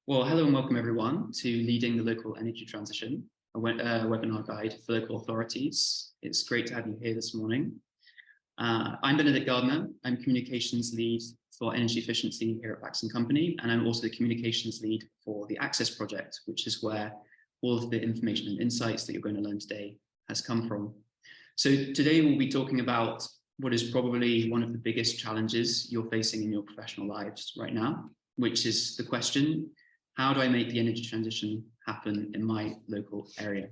Well, hello and welcome everyone to Leading the Local Energy Transition, a webinar guide for local authorities. It's great to have you here this morning. I'm Benedict Gardner. I'm Communications Lead for Energy Efficiency here at Baxton Company, and I'm also the Communications Lead for the Access Project, which is where all of the information and insights that you're going to learn today has come from. So today we'll be talking about what is probably one of the biggest challenges you're facing in your professional lives right now, which is the question, how do I make the energy transition happen in my local area?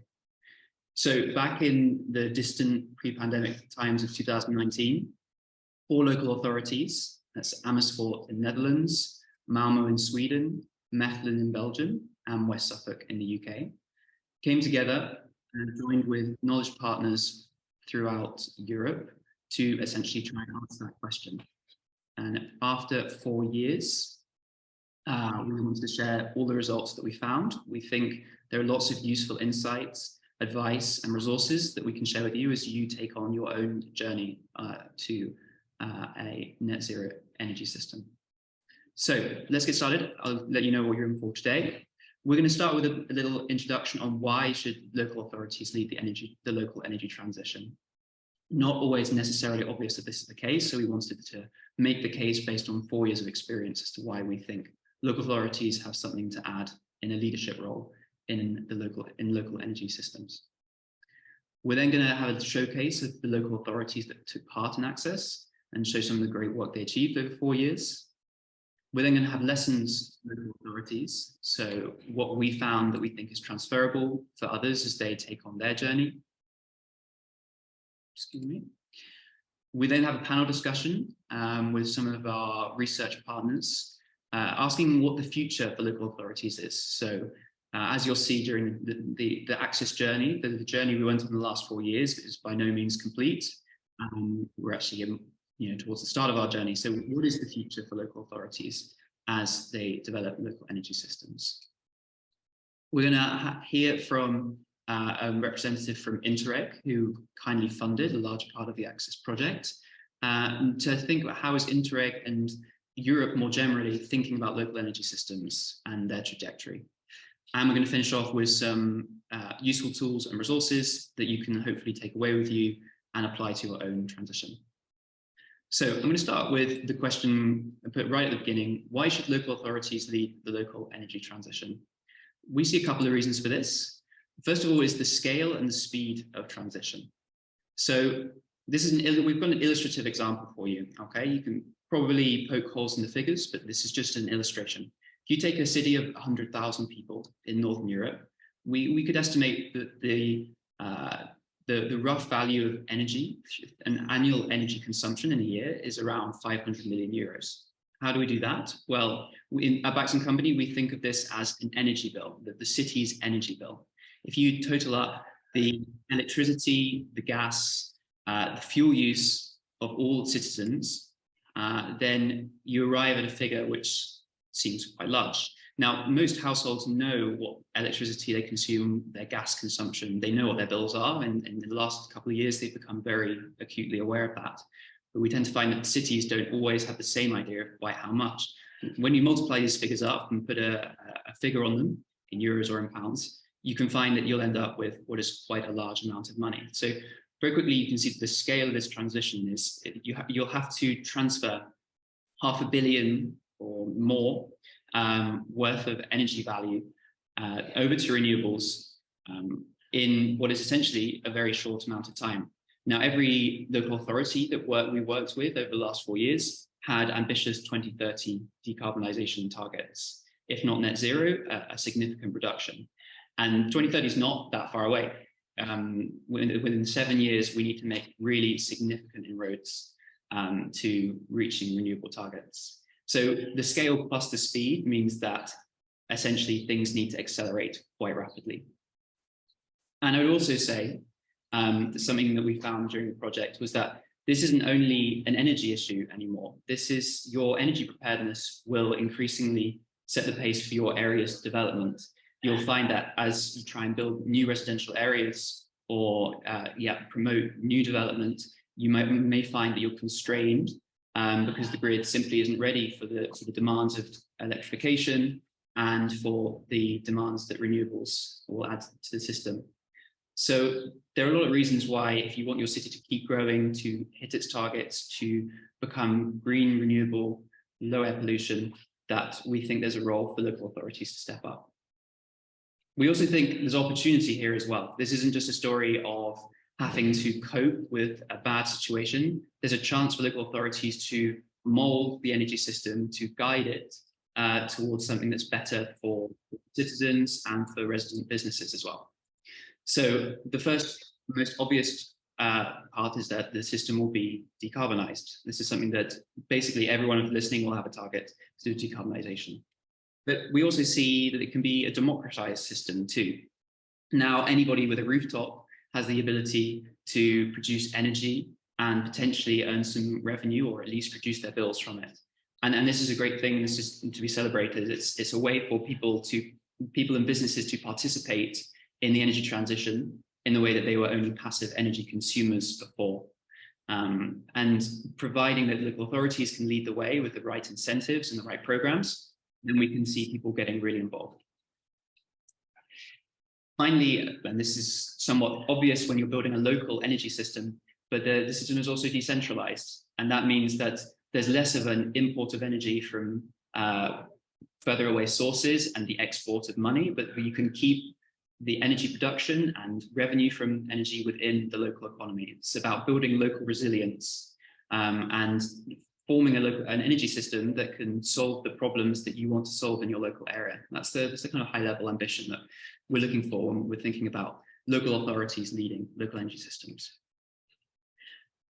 So back in the distant pre-pandemic times of 2019, 4 local authorities, that's Amersfoort in Netherlands, Malmö in Sweden, Mechelen in Belgium, and West Suffolk in the UK, came together and joined with knowledge partners throughout Europe to essentially try and answer that question. And after 4 years, we wanted to share all the results that we found. We think there are lots of useful insights, advice, and resources that we can share with you as you take on your own journey to a net zero energy system. So let's get started. I'll let you know what you're in for today. We're going to start with a little introduction on why should local authorities lead the local energy transition. Not always necessarily obvious that this is the case, so we wanted to make the case based on 4 years of experience as to why we think local authorities have something to add in a leadership role in local energy systems. We're then going to have a showcase of the local authorities that took part in Access and show some of the great work they achieved over 4 years. We're then going to have lessons from local authorities, so what we found that we think is transferable for others as they take on their journey. Excuse me. We then have a panel discussion with some of our research partners, asking what the future for local authorities is. So as you'll see during the Access journey, the journey we went on the last 4 years is by no means complete. We're actually towards the start of our journey. So what is the future for local authorities as they develop local energy systems? We're going to hear from a representative from Interreg, who kindly funded a large part of the Access project, to think about how is Interreg and Europe more generally thinking about local energy systems and their trajectory. And we're going to finish off with some useful tools and resources that you can hopefully take away with you and apply to your own transition. So I'm going to start with the question I put right at the beginning: why should local authorities lead the local energy transition? We see a couple of reasons for this. First of all is the scale and the speed of transition. So this is we've got an illustrative example for you. Okay, you can probably poke holes in the figures, but this is just an illustration. If you take a city of 100,000 people in Northern Europe, we could estimate that the rough value of energy, an annual energy consumption in a year, is around 500 million euros. How do we do that? Well, at Baxton Company, we think of this as an energy bill, the city's energy bill. If you total up the electricity, the gas, the fuel use of all citizens, then you arrive at a figure which seems quite large. Now, most households know what electricity they consume, their gas consumption, they know what their bills are, and in the last couple of years, they've become very acutely aware of that. But we tend to find that cities don't always have the same idea of by how much. When you multiply these figures up and put a figure on them in euros or in pounds, you can find that you'll end up with what is quite a large amount of money. So very quickly, you can see that the scale of this transition is you'll have to transfer $500 million or more worth of energy value over to renewables in what is essentially a very short amount of time. Now, every local authority that we worked with over the last 4 years had ambitious 2030 decarbonisation targets. If not net zero, a significant reduction. And 2030 is not that far away. Within 7 years, we need to make really significant inroads to reaching renewable targets. So the scale plus the speed means that essentially things need to accelerate quite rapidly. And I would also say that something that we found during the project was that this isn't only an energy issue anymore. This is your energy preparedness will increasingly set the pace for your area's development. You'll find that as you try and build new residential areas or promote new development, you may find that you're constrained because the grid simply isn't ready for the demands of electrification and for the demands that renewables will add to the system. So there are a lot of reasons why, if you want your city to keep growing, to hit its targets, to become green, renewable, low air pollution, that we think there's a role for local authorities to step up. We also think there's opportunity here as well. This isn't just a story of having to cope with a bad situation. There's a chance for local authorities to mold the energy system, to guide it towards something that's better for citizens and for resident businesses as well. So the first, most obvious part is that the system will be decarbonised. This is something that basically everyone listening will have a target to do decarbonisation. But we also see that it can be a democratised system too. Now, anybody with a rooftop has the ability to produce energy and potentially earn some revenue, or at least reduce their bills from it. And this is a great thing. This is to be celebrated. It's a way for people and businesses to participate in the energy transition in the way that they were only passive energy consumers before. And providing that local authorities can lead the way with the right incentives and the right programs, then we can see people getting really involved. Finally, and this is somewhat obvious when you're building a local energy system, but the system is also decentralized. And that means that there's less of an import of energy from further away sources and the export of money, but you can keep the energy production and revenue from energy within the local economy. It's about building local resilience and forming an energy system that can solve the problems that you want to solve in your local area. That's the kind of high level ambition that we're looking for when we're thinking about local authorities leading local energy systems.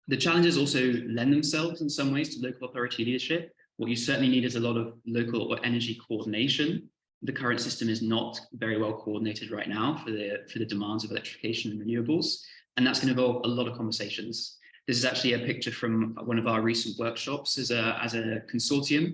The challenges also lend themselves in some ways to local authority leadership. What you certainly need is a lot of local or energy coordination. The current system is not very well coordinated right now for the demands of electrification and renewables, and that's going to involve a lot of conversations. This is actually a picture from one of our recent workshops as a consortium,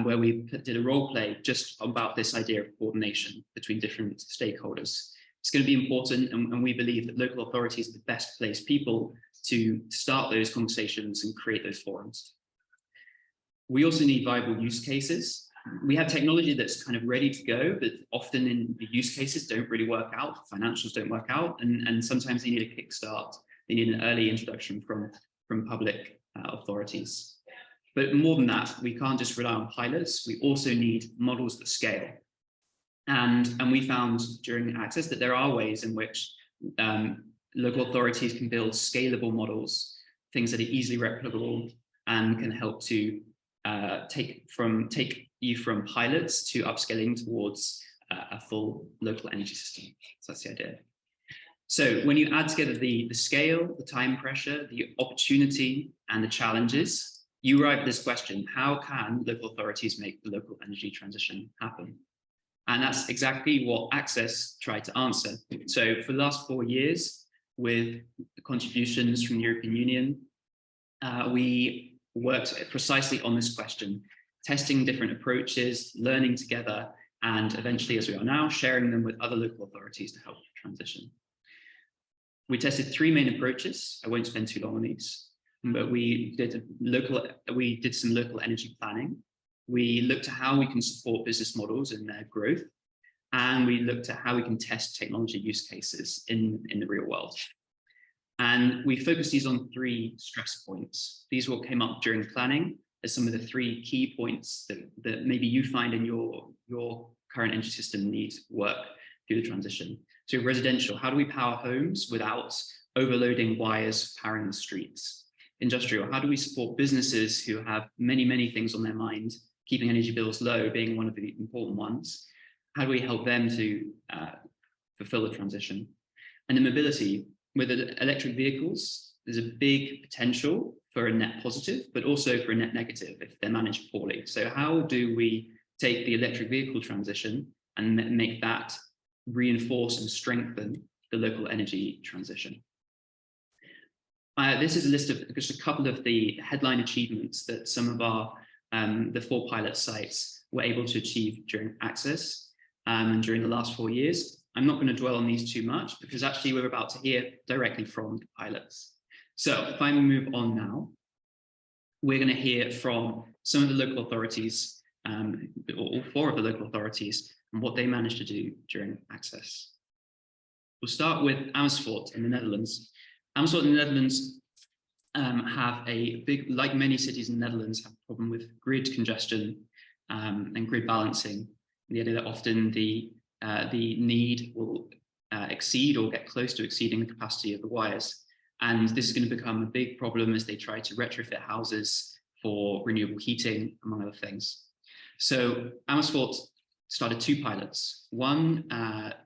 where we did a role play just about this idea of coordination between different stakeholders. It's going to be important, and we believe that local authorities are the best placed people to start those conversations and create those forums. We also need viable use cases. We have technology that's kind of ready to go, but often in the use cases don't really work out, financials don't work out, and sometimes they need a kickstart. They need an early introduction from public authorities. But more than that, we can't just rely on pilots. We also need models that scale. And we found during Access that there are ways in which local authorities can build scalable models, things that are easily replicable and can help to take you from pilots to upscaling towards a full local energy system. So that's the idea. So when you add together the scale, the time pressure, the opportunity, and the challenges, you arrive at this question: how can local authorities make the local energy transition happen? And that's exactly what Access tried to answer. So for the last 4 years, with contributions from the European Union, we worked precisely on this question, testing different approaches, learning together, and eventually, as we are now, sharing them with other local authorities to help transition. We tested 3 main approaches. I won't spend too long on these, but we did some local energy planning. We looked at how we can support business models in their growth, and we looked at how we can test technology use cases in the real world. And we focused these on 3 stress points. These are what came up during planning as some of the 3 key points that maybe you find in your current energy system needs work through the transition. So residential, how do we power homes without overloading wires powering the streets? Industrial, how do we support businesses who have many, many things on their mind, keeping energy bills low being one of the important ones? How do we help them to fulfill the transition? And in mobility, with electric vehicles, there's a big potential for a net positive, but also for a net negative if they're managed poorly. So how do we take the electric vehicle transition and make that reinforce and strengthen the local energy transition? This is a list of just a couple of the headline achievements that some of our the 4 pilot sites were able to achieve during Access and during the last 4 years. I'm not going to dwell on these too much because actually we're about to hear directly from the pilots. So if I move on now, we're going to hear from some of the local authorities all four of the local authorities, and what they managed to do during access. We'll start with Amersfoort in the Netherlands. Amersfoort in the Netherlands have a big, like many cities in the Netherlands, have a problem with grid congestion and grid balancing. The idea that often the need will exceed or get close to exceeding the capacity of the wires. And this is going to become a big problem as they try to retrofit houses for renewable heating, among other things. So Amersfoort started two pilots. One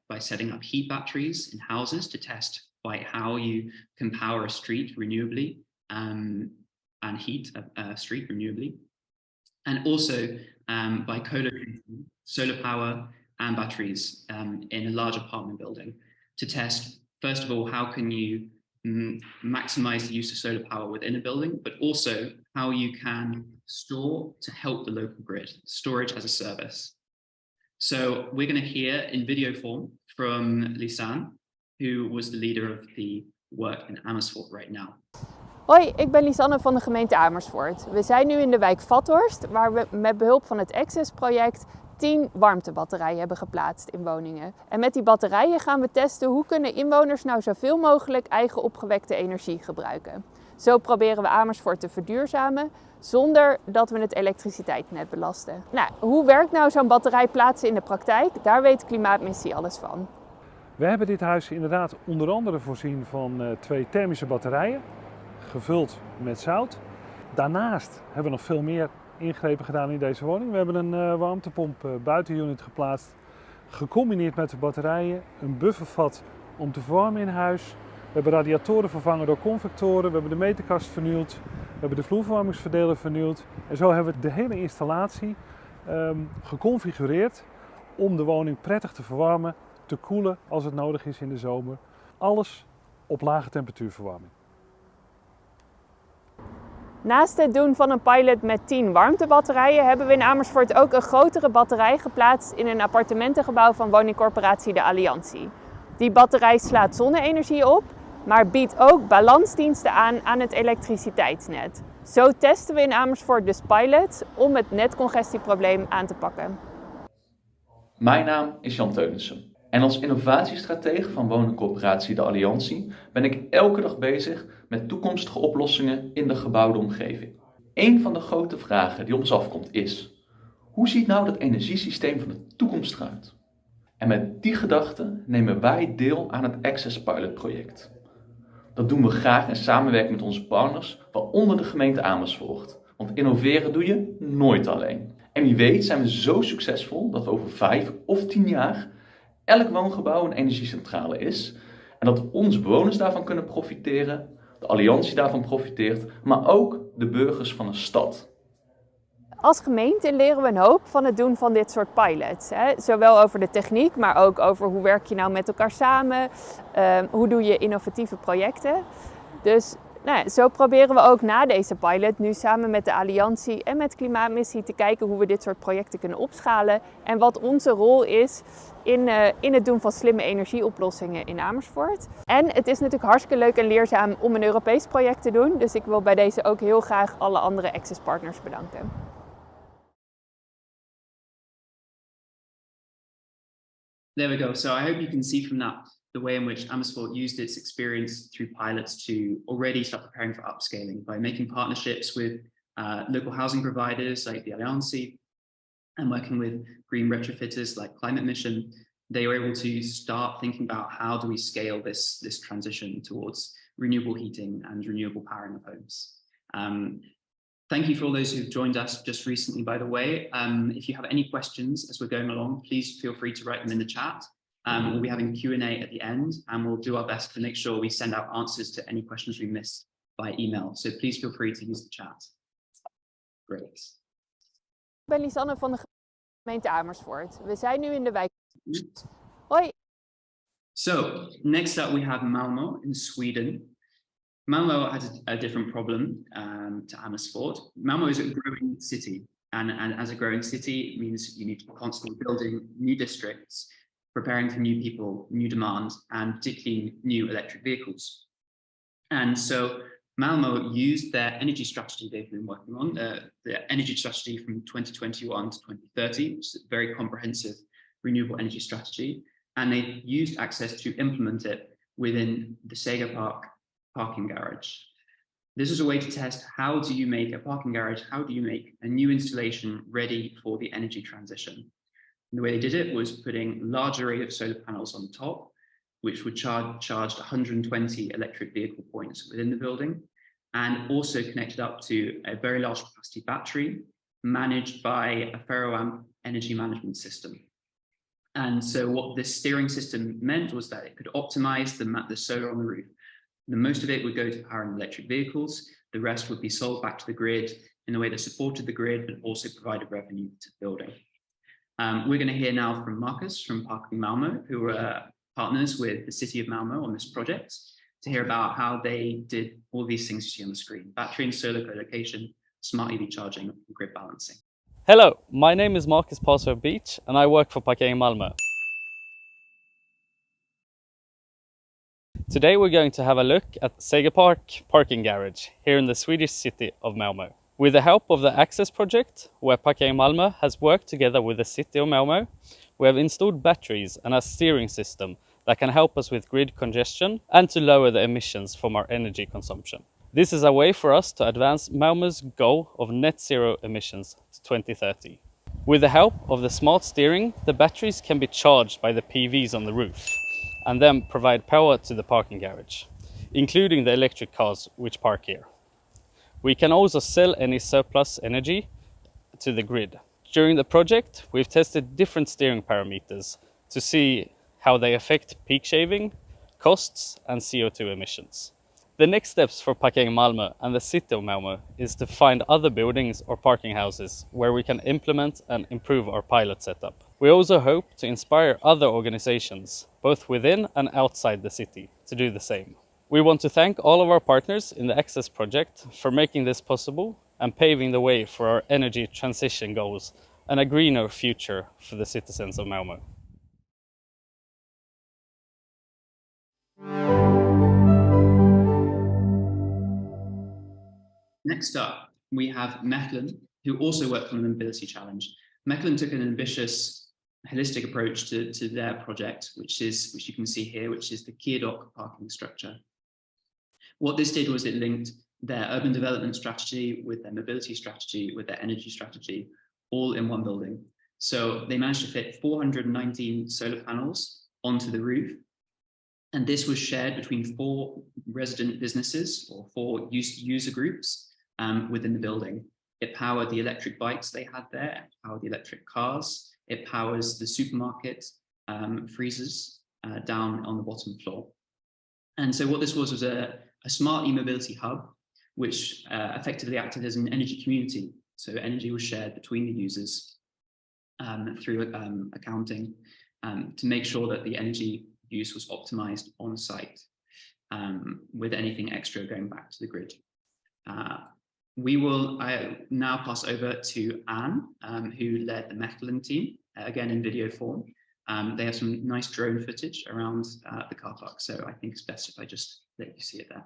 by setting up heat batteries in houses to test how you can power a street renewably and heat a street renewably. And also by co-locating solar power and batteries in a large apartment building to test, first of all, how can you maximize the use of solar power within a building, but also how you can store to help the local grid, storage as a service. So we're going to hear in video form from Lisanne, who was the leader of the work in Amersfoort right now. Hoi, ik ben Lisanne van de gemeente Amersfoort. We zijn nu in de wijk Vathorst, waar we met behulp van het Access-project 10 warmtebatterijen hebben geplaatst in woningen. En met die batterijen gaan we testen hoe kunnen inwoners nou zoveel mogelijk eigen opgewekte energie gebruiken. Zo proberen we Amersfoort te verduurzamen zonder dat we het elektriciteitsnet belasten. Nou, hoe werkt nou zo'n batterij plaatsen in de praktijk? Daar weet Klimaatmissie alles van. We hebben dit huis inderdaad onder andere voorzien van 2 thermische batterijen, gevuld met zout. Daarnaast hebben we nog veel meer ingrepen gedaan in deze woning. We hebben een warmtepomp buitenunit geplaatst, gecombineerd met de batterijen, een buffervat om te verwarmen in huis. We hebben radiatoren vervangen door convectoren, we hebben de meterkast vernieuwd, we hebben de vloerverwarmingsverdeler vernieuwd. En zo hebben we de hele installatie geconfigureerd om de woning prettig te verwarmen, te koelen als het nodig is in de zomer. Alles op lage temperatuurverwarming. Naast het doen van een pilot met 10 warmtebatterijen hebben we in Amersfoort ook een grotere batterij geplaatst in een appartementengebouw van woningcorporatie De Alliantie. Die batterij slaat zonne-energie op, maar biedt ook balansdiensten aan het elektriciteitsnet. Zo testen we in Amersfoort dus pilots om het netcongestieprobleem aan te pakken. Mijn naam is Jan Teunissen. En als innovatiestratege van woningcorporatie De Alliantie ben ik elke dag bezig met toekomstige oplossingen in de gebouwde omgeving. Een van de grote vragen die op ons afkomt is: hoe ziet nou dat energiesysteem van de toekomst eruit? En met die gedachte nemen wij deel aan het Access Pilot project. Dat doen we graag in samenwerking met onze partners, waaronder de gemeente Amersfoort. Want innoveren doe je nooit alleen. En wie weet zijn we zo succesvol dat we over 5 of 10 jaar elk woongebouw een energiecentrale is. En dat onze bewoners daarvan kunnen profiteren, de alliantie daarvan profiteert, maar ook de burgers van een stad. Als gemeente leren we een hoop van het doen van dit soort pilots. Zowel over de techniek, maar ook over hoe werk je nou met elkaar samen. Hoe doe je innovatieve projecten. Dus zo proberen we ook na deze pilot nu samen met de Alliantie en met Klimaatmissie te kijken hoe we dit soort projecten kunnen opschalen. En wat onze rol is in het doen van slimme energieoplossingen in Amersfoort. En het is natuurlijk hartstikke leuk en leerzaam om een Europees project te doen. Dus ik wil bij deze ook heel graag alle andere Access partners bedanken. There we go. So I hope you can see from that the way in which Amersfoort used its experience through pilots to already start preparing for upscaling by making partnerships with local housing providers like the Alliantie and working with green retrofitters like Climate Mission. They were able to start thinking about how do we scale this transition towards renewable heating and renewable powering of homes. Thank you for all those who've joined us just recently, by the way. If you have any questions as we're going along, please feel free to write them in the chat. We'll be having Q&A at the end, and we'll do our best to make sure we send out answers to any questions we missed by email. So please feel free to use the chat. Great. Ik ben Lisanne van de gemeente Amersfoort. We zijn nu in de wijk. Hoi. So next up we have Malmö in Sweden. Malmö has a different problem to Amersfoort. Malmö is a growing city, and as a growing city, it means you need to be constantly building new districts, preparing for new people, new demand, and particularly new electric vehicles. And so Malmö used their energy strategy they've been working on, the energy strategy from 2021 to 2030, which is a very comprehensive renewable energy strategy, and they used Access to implement it within the Sega Park parking garage. This is a way to test how do you make a parking garage, how do you make a new installation ready for the energy transition. And the way they did it was putting a large array of solar panels on top, which would charge 120 electric vehicle points within the building, and also connected up to a very large capacity battery managed by a ferroamp energy management system. And so what this steering system meant was that it could optimize the solar on the roof. The most of it would go to powering electric vehicles. The rest would be sold back to the grid in a way that supported the grid, but also provided revenue to the building. We're going to hear now from Marcus from Parking Malmö, who are partners with the City of Malmö on this project, to hear about how they did all these things you see on the screen: battery and solar co-location, smart EV charging, and grid balancing. Hello, my name is Marcus Passer Beach and I work for Parking Malmö. Today we're going to have a look at Sega Park parking garage here in the Swedish city of Malmö. With the help of the Access project, where Parking Malmö has worked together with the city of Malmö, we have installed batteries and a steering system that can help us with grid congestion and to lower the emissions from our energy consumption. This is a way for us to advance Malmö's goal of net zero emissions to 2030. With the help of the smart steering, the batteries can be charged by the PVs on the roof and then provide power to the parking garage, including the electric cars which park here. We can also sell any surplus energy to the grid. During the project, we've tested different steering parameters to see how they affect peak shaving, costs and CO2 emissions. The next steps for Parking Malmö and the city of Malmö is to find other buildings or parking houses where we can implement and improve our pilot setup. We also hope to inspire other organizations, both within and outside the city, to do the same. We want to thank all of our partners in the Access project for making this possible and paving the way for our energy transition goals and a greener future for the citizens of Malmö. Next up, we have Mechelen, who also worked on the mobility challenge. Mechelen took an ambitious, holistic approach to their project, which you can see here, which is the Keerdok parking structure. What this did was it linked their urban development strategy with their mobility strategy, with their energy strategy, all in one building. So they managed to fit 419 solar panels onto the roof. And this was shared between 4 resident businesses or 4 user groups within the building. It powered the electric bikes they had there, it powered the electric cars, it powers the supermarket freezers down on the bottom floor. And so what this was a smart e-mobility hub, which effectively acted as an energy community. So energy was shared between the users through accounting to make sure that the energy use was optimized on site with anything extra going back to the grid. I now pass over to Anne, who led the Mechelen team, again in video form. They have some nice drone footage around the car park, so I think it's best if I just let you see it there.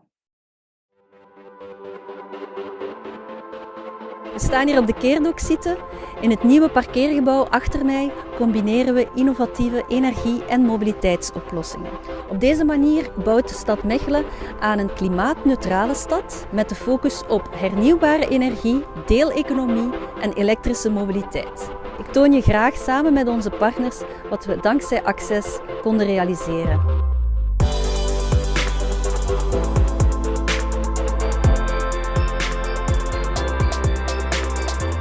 We staan hier op de Keerdok zitten. In het nieuwe parkeergebouw achter mij combineren we innovatieve energie- en mobiliteitsoplossingen. Op deze manier bouwt de stad Mechelen aan een klimaatneutrale stad met de focus op hernieuwbare energie, deeleconomie en elektrische mobiliteit. Ik toon je graag samen met onze partners wat we dankzij Access konden realiseren.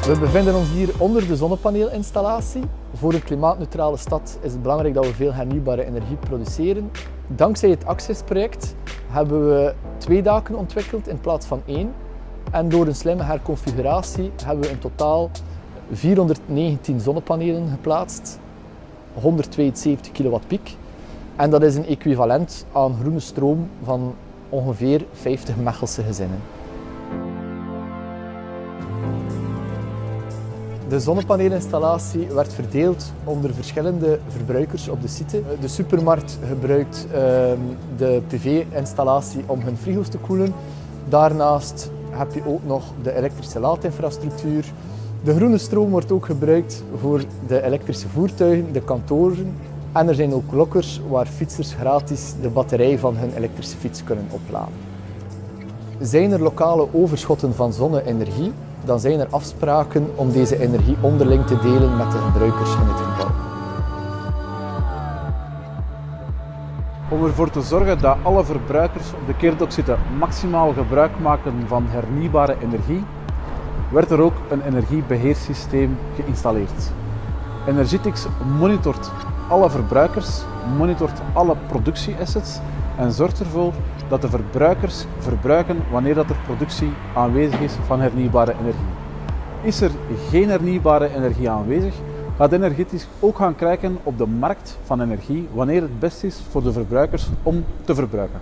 We bevinden ons hier onder de zonnepaneelinstallatie. Voor een klimaatneutrale stad is het belangrijk dat we veel hernieuwbare energie produceren. Dankzij het Access-project hebben we 2 daken ontwikkeld in plaats van 1. En door een slimme herconfiguratie hebben we in totaal 419 zonnepanelen geplaatst, 172 kilowatt piek. En dat is een equivalent aan groene stroom van ongeveer 50 Mechelse gezinnen. De zonnepaneelinstallatie werd verdeeld onder verschillende verbruikers op de site. De supermarkt gebruikt de PV-installatie om hun frigo's te koelen. Daarnaast heb je ook nog de elektrische laadinfrastructuur. De groene stroom wordt ook gebruikt voor de elektrische voertuigen, de kantoren. En er zijn ook lokkers waar fietsers gratis de batterij van hun elektrische fiets kunnen opladen. Zijn er lokale overschotten van zonne-energie, dan zijn er afspraken om deze energie onderling te delen met de gebruikers in het gebouw. Om ervoor te zorgen dat alle verbruikers op de keerdok zitten maximaal gebruik maken van hernieuwbare energie, werd er ook een energiebeheersysteem geïnstalleerd. Energetics monitort alle verbruikers, monitort alle productieassets en zorgt ervoor dat de verbruikers verbruiken wanneer dat er productie aanwezig is van hernieuwbare energie. Is er geen hernieuwbare energie aanwezig, gaat Energetics ook gaan kijken op de markt van energie wanneer het best is voor de verbruikers om te verbruiken.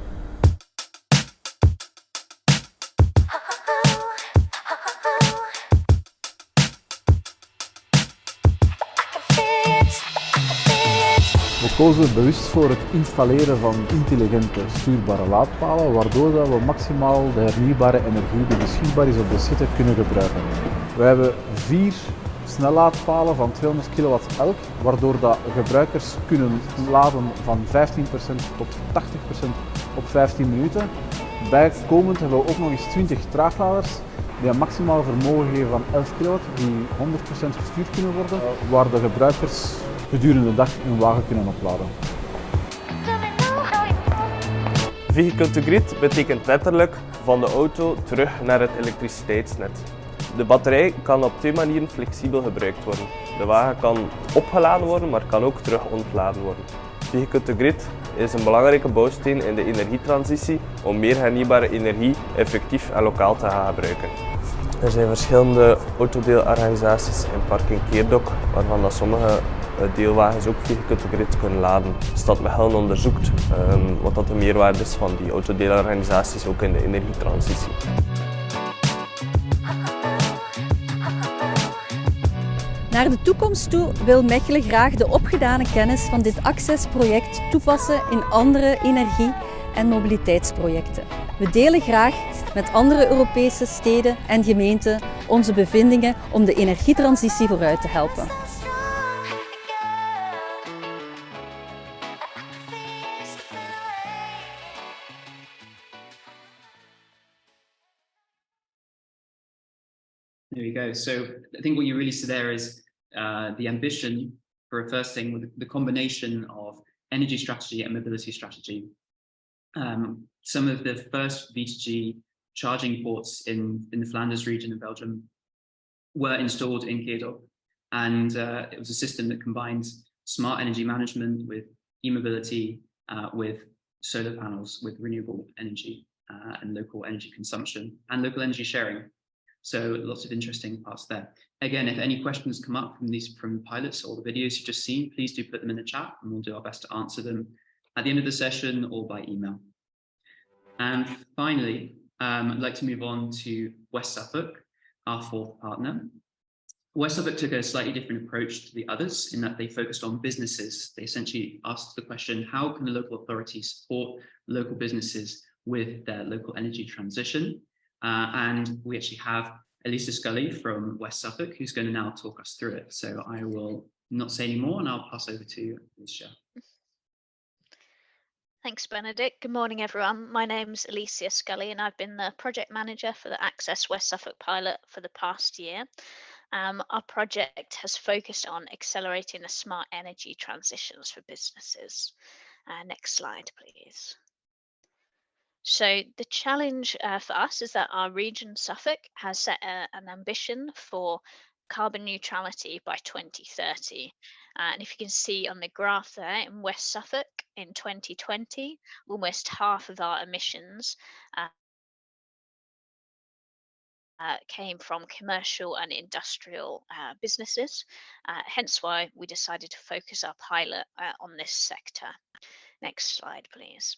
We kozen bewust voor het installeren van intelligente stuurbare laadpalen, waardoor dat we maximaal de hernieuwbare energie die beschikbaar is op de site kunnen gebruiken. We hebben 4 snellaadpalen van 200 kW elk, waardoor dat gebruikers kunnen laden van 15% tot 80% op 15 minuten. Bijkomend hebben we ook nog eens 20 traagladers die een maximaal vermogen geven van 11 kW, die 100% gestuurd kunnen worden, waar de gebruikers gedurende de dag hun wagen kunnen opladen. Vehicle to grid betekent letterlijk van de auto terug naar het elektriciteitsnet. De batterij kan op 2 manieren flexibel gebruikt worden. De wagen kan opgeladen worden, maar kan ook terug ontladen worden. Vehicle to grid is een belangrijke bouwsteen in de energietransitie om meer hernieuwbare energie effectief en lokaal te gaan gebruiken. Er zijn verschillende autodeelorganisaties in Parking Keerdok, waarvan dat sommige deelwagens ook vehicle to grid kunnen laden. Stad Mechelen onderzoekt wat dat de meerwaarde is van die autodeelorganisaties ook in de energietransitie. Naar de toekomst toe wil Mechelen graag de opgedane kennis van dit Access-project toepassen in andere energie- en mobiliteitsprojecten. We delen graag met andere Europese steden en gemeenten onze bevindingen om de energietransitie vooruit te helpen. There you go. So I think what you really see there is the ambition for a first thing with the combination of energy strategy and mobility strategy. Some of the first V2G charging ports in the Flanders region of Belgium were installed in Keerdorp, and it was a system that combines smart energy management with e-mobility, with solar panels, with renewable energy and local energy consumption and local energy sharing. So lots of interesting parts there. Again, if any questions come up from pilots or the videos you've just seen, please do put them in the chat and we'll do our best to answer them at the end of the session or by email. And finally, I'd like to move on to West Suffolk, our fourth partner. West Suffolk took a slightly different approach to the others in that they focused on businesses. They essentially asked the question, how can the local authority support local businesses with their local energy transition? And we actually have Elisa Scully from West Suffolk, who's going to now talk us through it. So I will not say any more and I'll pass over to Elisa. Thanks, Benedict. Good morning, everyone. My name's Alicia Scully and I've been the project manager for the Access West Suffolk pilot for the past year. Our project has focused on accelerating the smart energy transitions for businesses. Next slide, please. So the challenge for us is that our region, Suffolk, has set an ambition for carbon neutrality by 2030. And if you can see on the graph there, in West Suffolk in 2020, almost half of our emissions came from commercial and industrial businesses, hence why we decided to focus our pilot on this sector. Next slide, please.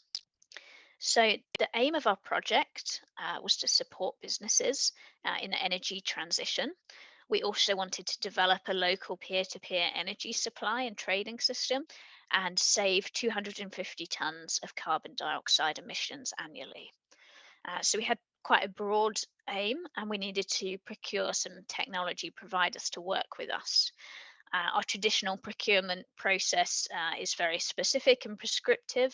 So the aim of our project was to support businesses in the energy transition. We also wanted to develop a local peer-to-peer energy supply and trading system and save 250 tons of carbon dioxide emissions annually. So we had quite a broad aim, and we needed to procure some technology providers to work with us. Our traditional procurement process is very specific and prescriptive,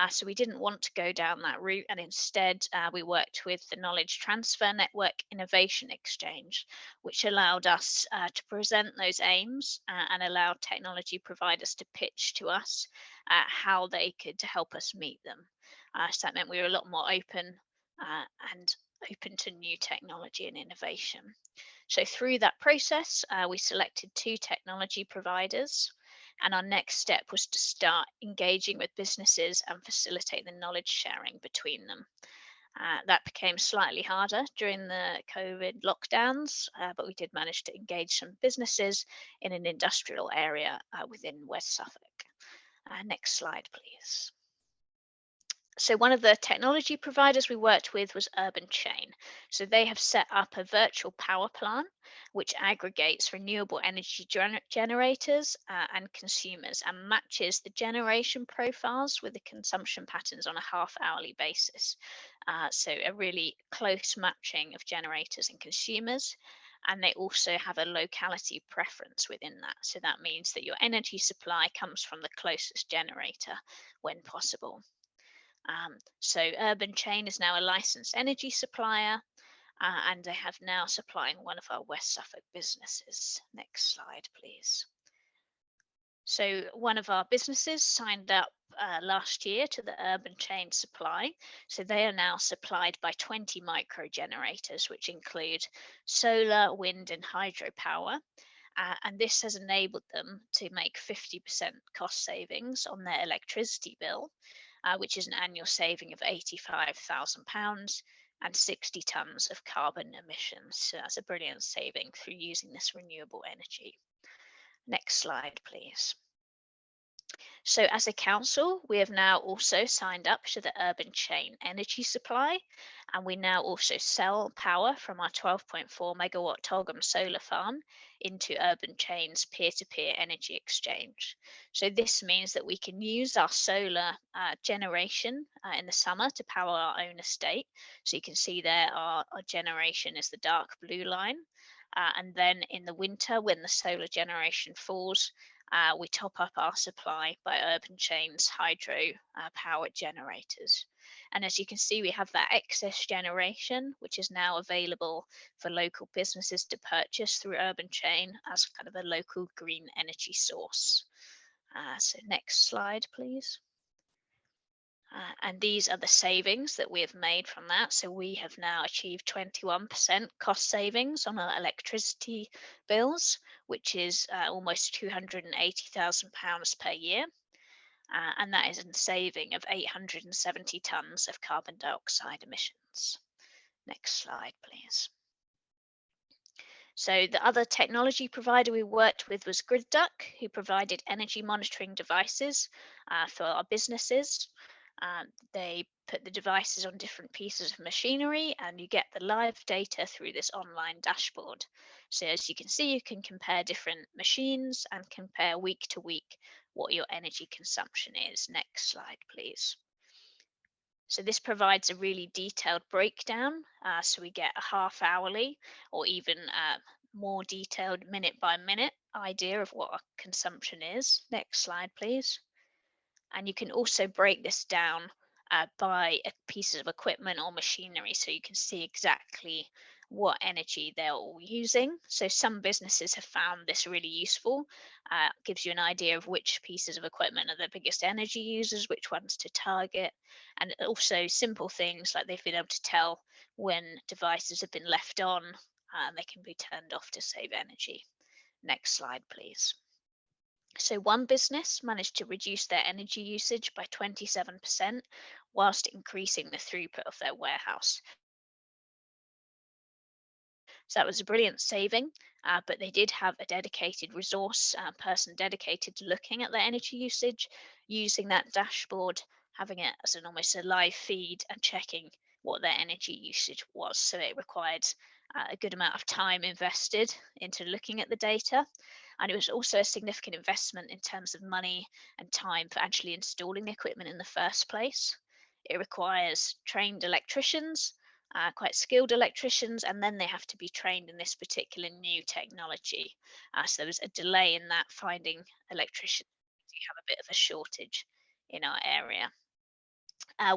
so we didn't want to go down that route, and instead we worked with the Knowledge Transfer Network Innovation Exchange, which allowed us to present those aims and allowed technology providers to pitch to us how they could help us meet them. So that meant we were a lot more open and open to new technology and innovation. So through that process, we selected 2 technology providers, and our next step was to start engaging with businesses and facilitate the knowledge sharing between them. That became slightly harder during the COVID lockdowns, but we did manage to engage some businesses in an industrial area within West Suffolk. Next slide, please. So one of the technology providers we worked with was Urban Chain. So they have set up a virtual power plant which aggregates renewable energy generators and consumers and matches the generation profiles with the consumption patterns on a half-hourly basis. So a really close matching of generators and consumers. And they also have a locality preference within that. So that means that your energy supply comes from the closest generator when possible. So Urban Chain is now a licensed energy supplier, and they have now supplying one of our West Suffolk businesses. Next slide, please. So one of our businesses signed up last year to the Urban Chain supply. So they are now supplied by 20 micro generators, which include solar, wind, and hydropower. And this has enabled them to make 50% cost savings on their electricity bill, which is an annual saving of £85,000 and 60 tonnes of carbon emissions. So that's a brilliant saving through using this renewable energy. Next slide, please. So as a council, we have now also signed up to the Urban Chain energy supply, and we now also sell power from our 12.4 megawatt Tolgham solar farm into Urban Chain's peer-to-peer energy exchange. So this means that we can use our solar generation in the summer to power our own estate. So you can see there our generation is the dark blue line. And then in the winter, when the solar generation falls, we top up our supply by Urban Chain's hydro power generators. And as you can see, we have that excess generation, which is now available for local businesses to purchase through Urban Chain as kind of a local green energy source. So next slide, please. And these are the savings that we have made from that. So we have now achieved 21% cost savings on our electricity bills, which is almost £280,000 per year. And that is a saving of 870 tonnes of carbon dioxide emissions. Next slide, please. So the other technology provider we worked with was GridDuck, who provided energy monitoring devices for our businesses. They put the devices on different pieces of machinery, and you get the live data through this online dashboard. So as you can see, you can compare different machines and compare week to week what your energy consumption is. Next slide, please. So this provides a really detailed breakdown. So we get a half hourly or even more detailed minute by minute idea of what our consumption is. Next slide, please. And you can also break this down by pieces of equipment or machinery, so you can see exactly what energy they're all using. So some businesses have found this really useful. Gives you an idea of which pieces of equipment are the biggest energy users, which ones to target, and also simple things like they've been able to tell when devices have been left on and they can be turned off to save energy. Next slide, please. So one business managed to reduce their energy usage by 27% whilst increasing the throughput of their warehouse. So that was a brilliant saving, but they did have a dedicated resource person dedicated to looking at their energy usage, using that dashboard, having it as an almost a live feed and checking what their energy usage was. So it required a good amount of time invested into looking at the data. And it was also a significant investment in terms of money and time for actually installing the equipment in the first place. It requires trained electricians quite skilled electricians, and then they have to be trained in this particular new technology. So there was a delay in that, finding electricians. We have a bit of a shortage in our area.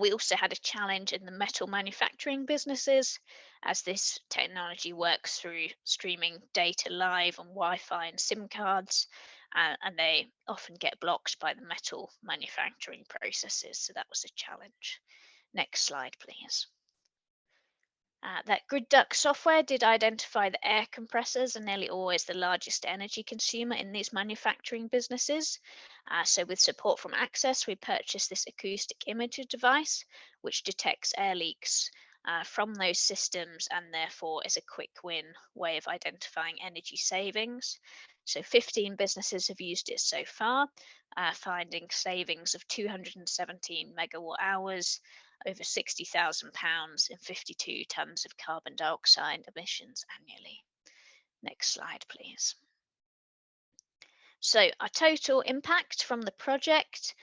We also had a challenge in the metal manufacturing businesses, as this technology works through streaming data live on Wi-Fi and SIM cards, and they often get blocked by the metal manufacturing processes. So that was a challenge. Next slide, please. That grid duct software did identify the air compressors are nearly always the largest energy consumer in these manufacturing businesses. So with support from Access, we purchased this acoustic imager device, which detects air leaks from those systems, and therefore is a quick win way of identifying energy savings. So 15 businesses have used it so far, finding savings of 217 megawatt hours, over £60,000 and 52 tonnes of carbon dioxide emissions annually. Next slide, please. So our total impact from the project,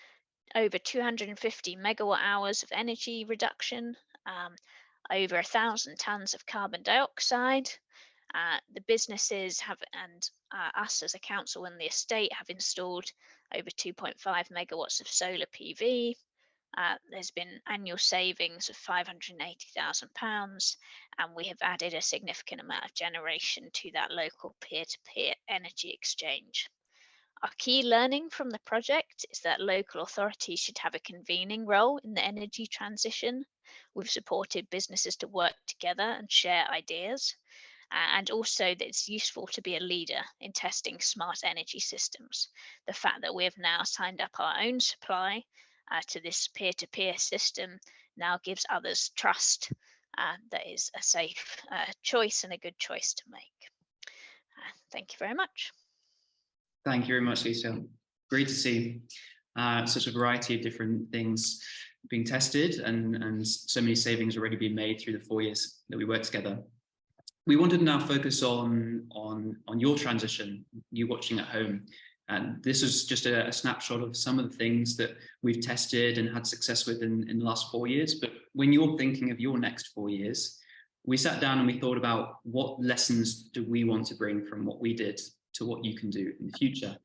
over 250 megawatt hours of energy reduction, over 1,000 tonnes of carbon dioxide. The businesses have, and us as a council and the estate, have installed over 2.5 megawatts of solar PV. There's been annual savings of £580,000, and we have added a significant amount of generation to that local peer-to-peer energy exchange. Our key learning from the project is that local authorities should have a convening role in the energy transition. We've supported businesses to work together and share ideas, and also that it's useful to be a leader in testing smart energy systems. The fact that we have now signed up our own supply to this peer-to-peer system now gives others trust that is a safe choice and a good choice to make. Thank you very much. Thank you very much, Lisa. Great to see such a variety of different things being tested, and so many savings already being made through the 4 years that we worked together. We wanted to now focus on your transition, you watching at home. And this is just a snapshot of some of the things that we've tested and had success with in the last 4 years. But when you're thinking of your next 4 years, we sat down and we thought about what lessons do we want to bring from what we did to what you can do in the future.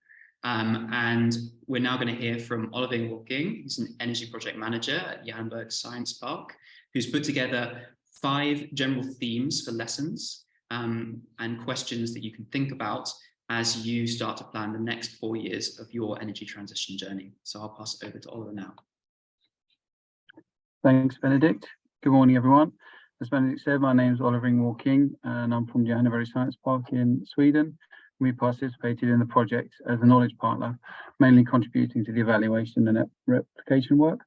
And we're now going to hear from Oliver Walking. He's an energy project manager at Johanneberg Science Park, who's put together 5 general themes for lessons and questions that you can think about as you start to plan the next 4 years of your energy transition journey. So I'll pass it over to Oliver now. Thanks, Benedict. Good morning, everyone. As Benedict said, my name is Oliver Walking, and I'm from Johanneberg Science Park in Sweden. We participated in the project as a knowledge partner, mainly contributing to the evaluation and replication work.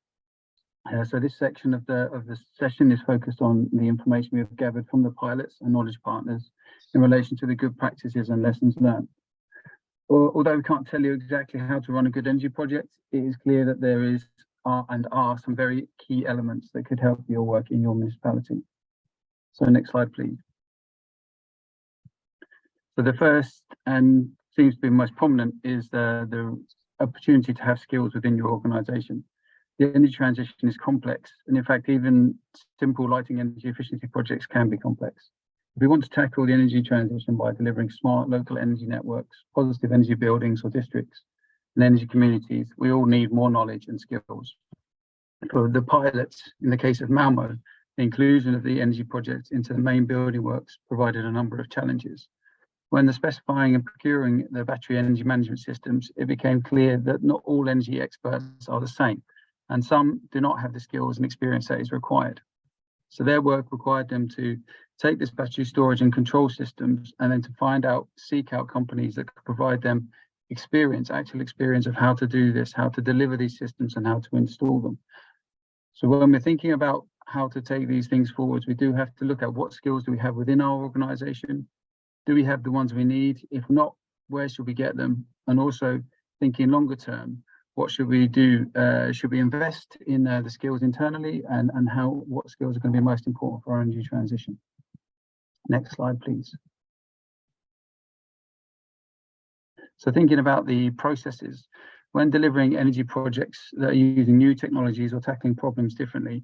So this section of the session is focused on the information we have gathered from the pilots and knowledge partners in relation to the good practices and lessons learned. Although we can't tell you exactly how to run a good energy project, it is clear that there are some very key elements that could help your work in your municipality. So next slide, please. So the first, and seems to be most prominent, is the opportunity to have skills within your organisation. The energy transition is complex, and in fact, even simple lighting energy efficiency projects can be complex. If we want to tackle the energy transition by delivering smart local energy networks, positive energy buildings or districts, and energy communities, we all need more knowledge and skills. For the pilots, in the case of Malmö, the inclusion of the energy project into the main building works provided a number of challenges. When specifying and procuring the battery energy management systems, it became clear that not all energy experts are the same, and some do not have the skills and experience that is required. So their work required them to take this battery storage and control systems, and then to seek out companies that could provide them actual experience of how to do this, how to deliver these systems, and how to install them. So when we're thinking about how to take these things forward, we do have to look at what skills do we have within our organisation. Do we have the ones we need? If not, where should we get them? And also thinking longer term, what should we do? Should we invest in the skills internally, and what skills are going to be most important for our energy transition? Next slide, please. So thinking about the processes, when delivering energy projects that are using new technologies or tackling problems differently,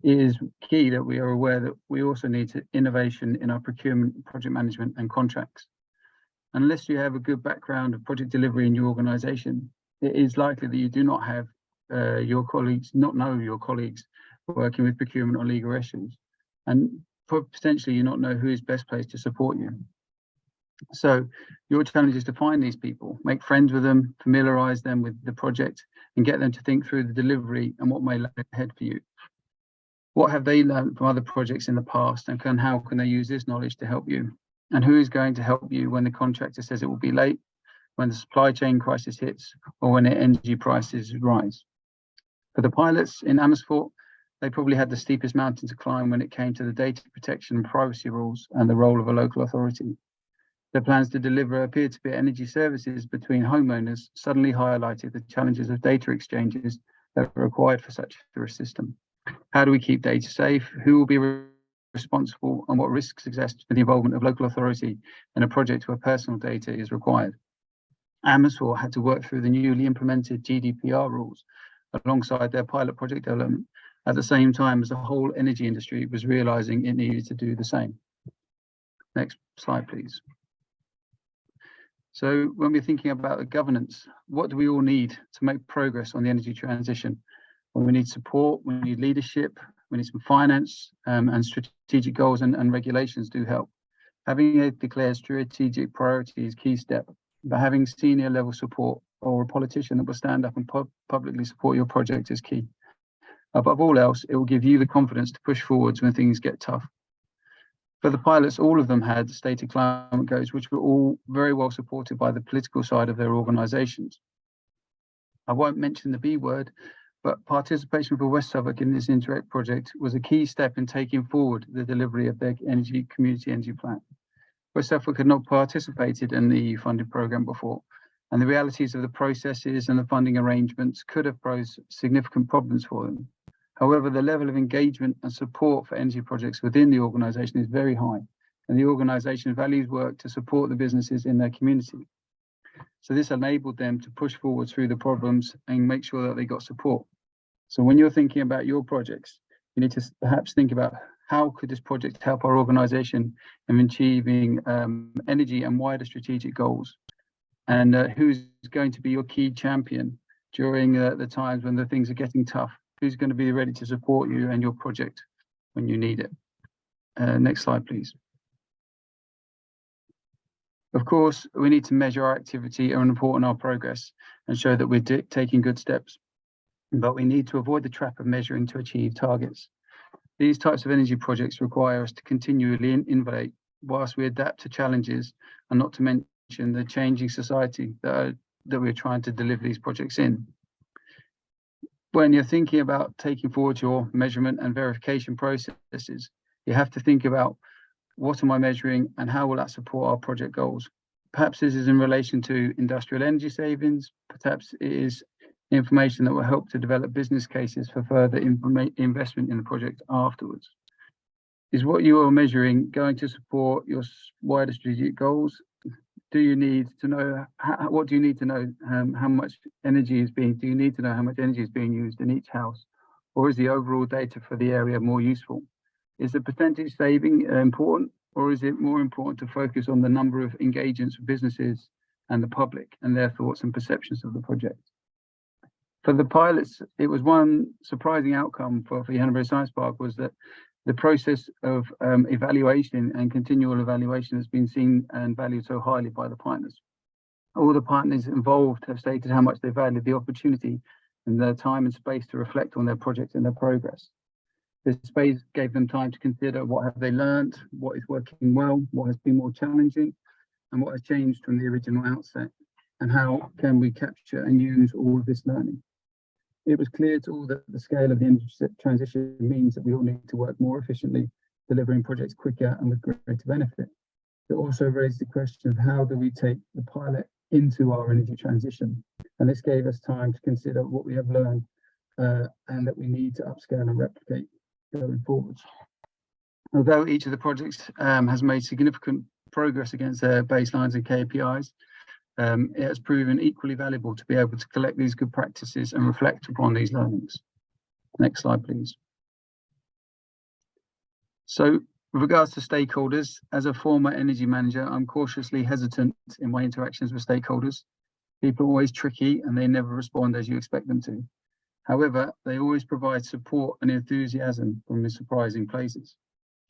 it is key that we are aware that we also need innovation in our procurement, project management and contracts. Unless you have a good background of project delivery in your organisation, it is likely that you do not have know your colleagues working with procurement or legal issues, and potentially you not know who is best placed to support you. So your challenge is to find these people, make friends with them, familiarise them with the project, and get them to think through the delivery and what may lie ahead for you. What have they learned from other projects in the past, and how can they use this knowledge to help you? And who is going to help you when the contractor says it will be late, when the supply chain crisis hits, or when the energy prices rise? For the pilots in Amersfoort, they probably had the steepest mountain to climb when it came to the data protection and privacy rules and the role of a local authority. Their plans to deliver peer-to-peer energy services between homeowners suddenly highlighted the challenges of data exchanges that are required for such a system. How do we keep data safe? Who will be responsible, and what risks exist for the involvement of local authority in a project where personal data is required? Amersfoort had to work through the newly implemented GDPR rules alongside their pilot project development at the same time as the whole energy industry was realizing it needed to do the same. Next slide, please. So when we're thinking about the governance, what do we all need to make progress on the energy transition? Well, we need support, we need leadership, we need some finance, and strategic goals and regulations do help. Having a declared strategic priority is a key step, but having senior level support or a politician that will stand up and publicly support your project is key. Above all else, it will give you the confidence to push forwards when things get tough. For the pilots, all of them had stated climate goals, which were all very well supported by the political side of their organisations. I won't mention the B word, but participation for West Suffolk in this Interact project was a key step in taking forward the delivery of their community energy plan. West Suffolk had not participated in the EU-funded programme before, and the realities of the processes and the funding arrangements could have posed significant problems for them. However, the level of engagement and support for energy projects within the organisation is very high, and the organisation values work to support the businesses in their community. So this enabled them to push forward through the problems and make sure that they got support. So when you're thinking about your projects, you need to perhaps think about how could this project help our organisation in achieving energy and wider strategic goals, and who's going to be your key champion during the times when the things are getting tough. Who's going to be ready to support you and your project when you need it? Next slide, please. Of course, we need to measure our activity and report on our progress and show that we're taking good steps. But we need to avoid the trap of measuring to achieve targets. These types of energy projects require us to continually innovate whilst we adapt to challenges, and not to mention the changing society that we're trying to deliver these projects in. When you're thinking about taking forward your measurement and verification processes, you have to think about what am I measuring and how will that support our project goals? Perhaps this is in relation to industrial energy savings, perhaps it is information that will help to develop business cases for further investment in the project afterwards. Is what you are measuring going to support your wider strategic goals? Do you need to know what do you need to know how much energy is being? Do you need to know how much energy is being used in each house, or is the overall data for the area more useful? Is the percentage saving important, or is it more important to focus on the number of engagements with businesses and the public and their thoughts and perceptions of the project? For the pilots, it was one surprising outcome for Johanneberg Science Park was that the process of evaluation and continual evaluation has been seen and valued so highly by the partners. All the partners involved have stated how much they valued the opportunity and their time and space to reflect on their project and their progress. This space gave them time to consider what have they learned, what is working well, what has been more challenging, and what has changed from the original outset, and how can we capture and use all of this learning. It was clear to all that the scale of the energy transition means that we all need to work more efficiently, delivering projects quicker and with greater benefit. It also raised the question of how do we take the pilot into our energy transition? And this gave us time to consider what we have learned and that we need to upscale and replicate going forwards. Although each of the projects has made significant progress against their baselines and KPIs, it has proven equally valuable to be able to collect these good practices and reflect upon these learnings. Next slide, please. So with regards to stakeholders, as a former energy manager, I'm cautiously hesitant in my interactions with stakeholders. People are always tricky and they never respond as you expect them to. However, they always provide support and enthusiasm from surprising places.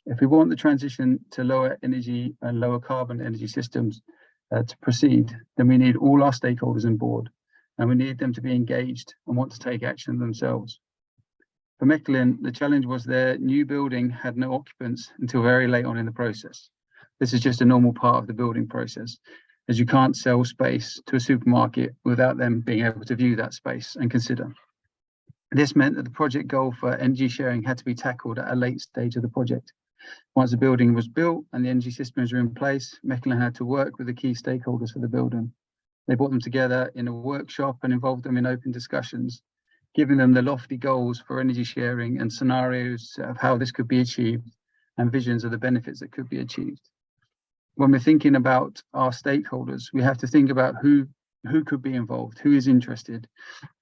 If we want the transition to lower energy and lower carbon energy systems to proceed, then we need all our stakeholders on board, and we need them to be engaged and want to take action themselves. For Mechelen, the challenge was their new building had no occupants until very late on in the process. This is just a normal part of the building process, as you can't sell space to a supermarket without them being able to view that space and consider. This meant that the project goal for energy sharing had to be tackled at a late stage of the project. Once the building was built and the energy systems were in place, Mechelen had to work with the key stakeholders for the building. They brought them together in a workshop and involved them in open discussions, giving them the lofty goals for energy sharing and scenarios of how this could be achieved and visions of the benefits that could be achieved. When we're thinking about our stakeholders, we have to think about who could be involved, who is interested,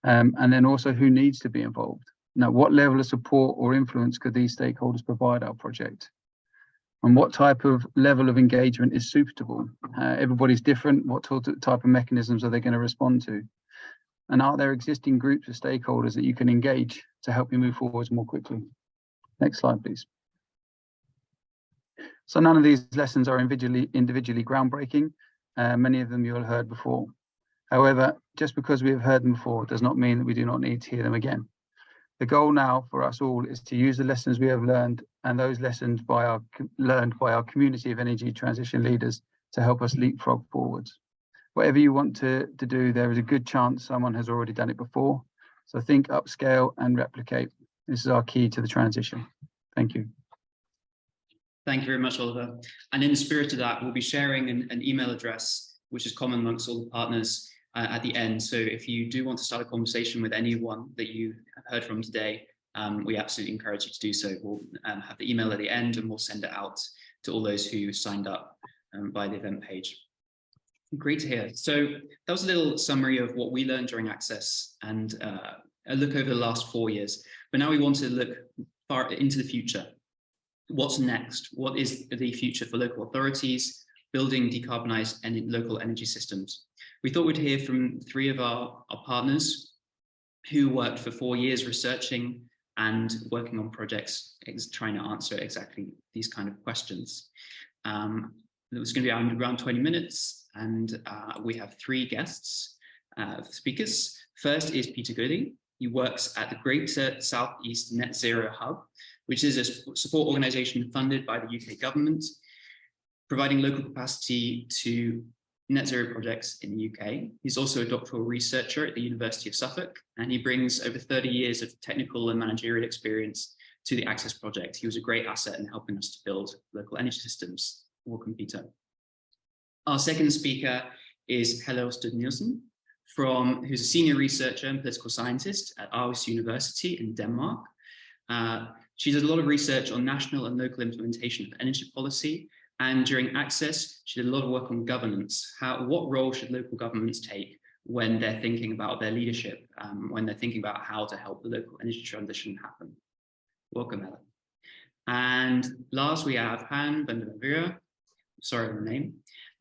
and then also who needs to be involved. Now, what level of support or influence could these stakeholders provide our project? And what type of level of engagement is suitable? Everybody's different. What type of mechanisms are they going to respond to? And are there existing groups of stakeholders that you can engage to help you move forwards more quickly? Next slide, please. So none of these lessons are individually groundbreaking. Many of them you'll have heard before. However, just because we have heard them before does not mean that we do not need to hear them again. The goal now for us all is to use the lessons we have learned and those lessons learned by our community of energy transition leaders to help us leapfrog forwards. Whatever you want to do, there is a good chance someone has already done it before. So think upscale and replicate. This is our key to the transition. Thank you. Thank you very much, Oliver. And in the spirit of that, we'll be sharing an email address, which is common amongst all the partners at the end. So if you do want to start a conversation with anyone that you have heard from today, we absolutely encourage you to do so. We'll have the email at the end and we'll send it out to all those who signed up by the event page. Great to hear. So that was a little summary of what we learned during Access and a look over the last 4 years. But now we want to look far into the future. What's next? What is the future for local authorities, building decarbonised local energy systems? We thought we'd hear from 3 of our partners who worked for 4 years researching and working on projects trying to answer exactly these kind of questions. It was going to be around 20 minutes, and we have 3 guests speakers. First is Peter Gooding. He works at the Greater Southeast Net Zero Hub, which is a support organisation funded by the UK government, providing local capacity to net zero projects in the UK. He's also a doctoral researcher at the University of Suffolk, and he brings over 30 years of technical and managerial experience to the Access project. He was a great asset in helping us to build local energy systems. Welcome, Peter. Our second speaker is Helle Stad Nielsen, who's a senior researcher and political scientist at Aarhus University in Denmark. She does a lot of research on national and local implementation of energy policy. And during Access, she did a lot of work on governance. What role should local governments take when they're thinking about their leadership, when they're thinking about how to help the local energy transition happen? Welcome, Helle. And last, we have Han van der Veer, sorry on the name,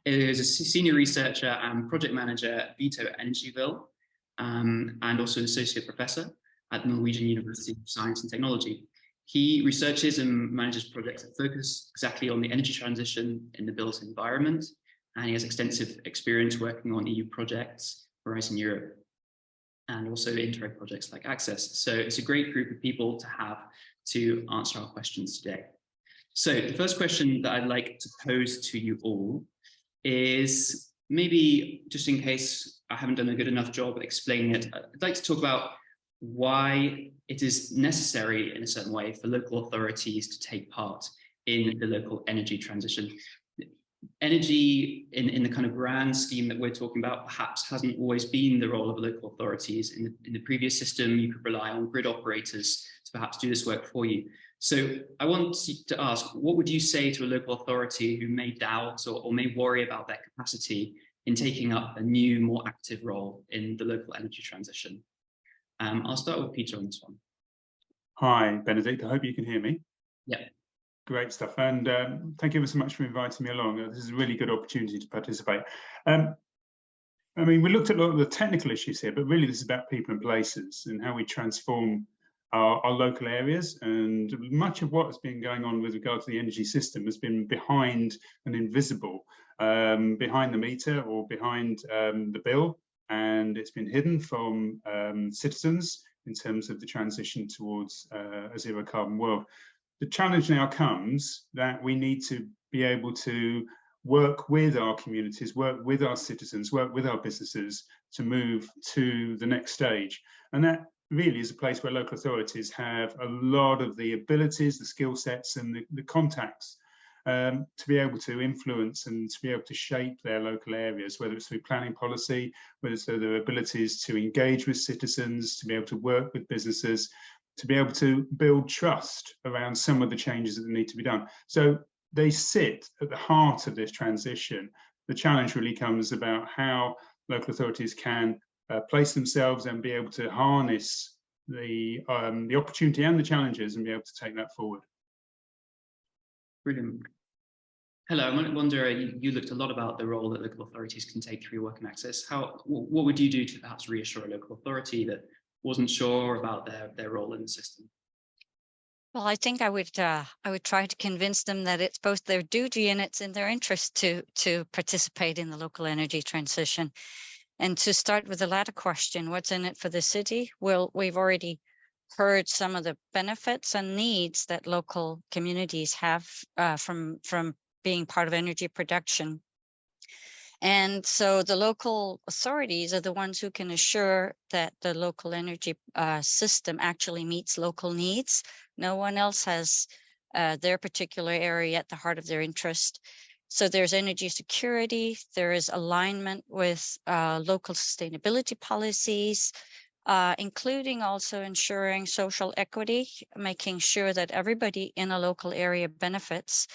is a senior researcher and project manager at VITO Energieville, and also an associate professor at the Norwegian University of Science and Technology. He researches and manages projects that focus exactly on the energy transition in the built environment, and he has extensive experience working on EU projects, Horizon Europe, and also Interreg projects like Access. So it's a great group of people to have to answer our questions today. So the first question that I'd like to pose to you all is, maybe just in case I haven't done a good enough job at explaining it, I'd like to talk about why it is necessary in a certain way for local authorities to take part in the local energy transition. Energy in the kind of grand scheme that we're talking about perhaps hasn't always been the role of local authorities. In the previous system, you could rely on grid operators to perhaps do this work for you. So I want to ask, what would you say to a local authority who may doubt or may worry about their capacity in taking up a new, more active role in the local energy transition? I'll start with Peter on this one. Hi, Benedict. I hope you can hear me. Yeah. Great stuff. And thank you ever so much for inviting me along. This is a really good opportunity to participate. I mean, we looked at a lot of the technical issues here, but really this is about people and places and how we transform our local areas. And much of what has been going on with regard to the energy system has been behind and invisible, behind the meter or behind the bill. And it's been hidden from citizens in terms of the transition towards a zero carbon world. The challenge now comes that we need to be able to work with our communities, work with our citizens, work with our businesses to move to the next stage. And that really is a place where local authorities have a lot of the abilities, the skill sets and the contacts to be able to influence and to be able to shape their local areas, whether it's through planning policy, whether it's through their abilities to engage with citizens, to be able to work with businesses, to be able to build trust around some of the changes that need to be done. So they sit at the heart of this transition. The challenge really comes about how local authorities can place themselves and be able to harness the opportunity and the challenges and be able to take that forward. Brilliant. Hello, I wonder, you looked a lot about the role that local authorities can take through work and access. What would you do to perhaps reassure a local authority that wasn't sure about their role in the system? Well, I think I would try to convince them that it's both their duty and it's in their interest to participate in the local energy transition. And to start with the latter question, what's in it for the city? Well, we've already heard some of the benefits and needs that local communities have from being part of energy production. And so the local authorities are the ones who can assure that the local energy system actually meets local needs. No one else has their particular area at the heart of their interest. So there's energy security, there is alignment with local sustainability policies, including also ensuring social equity, making sure that everybody in a local area benefits,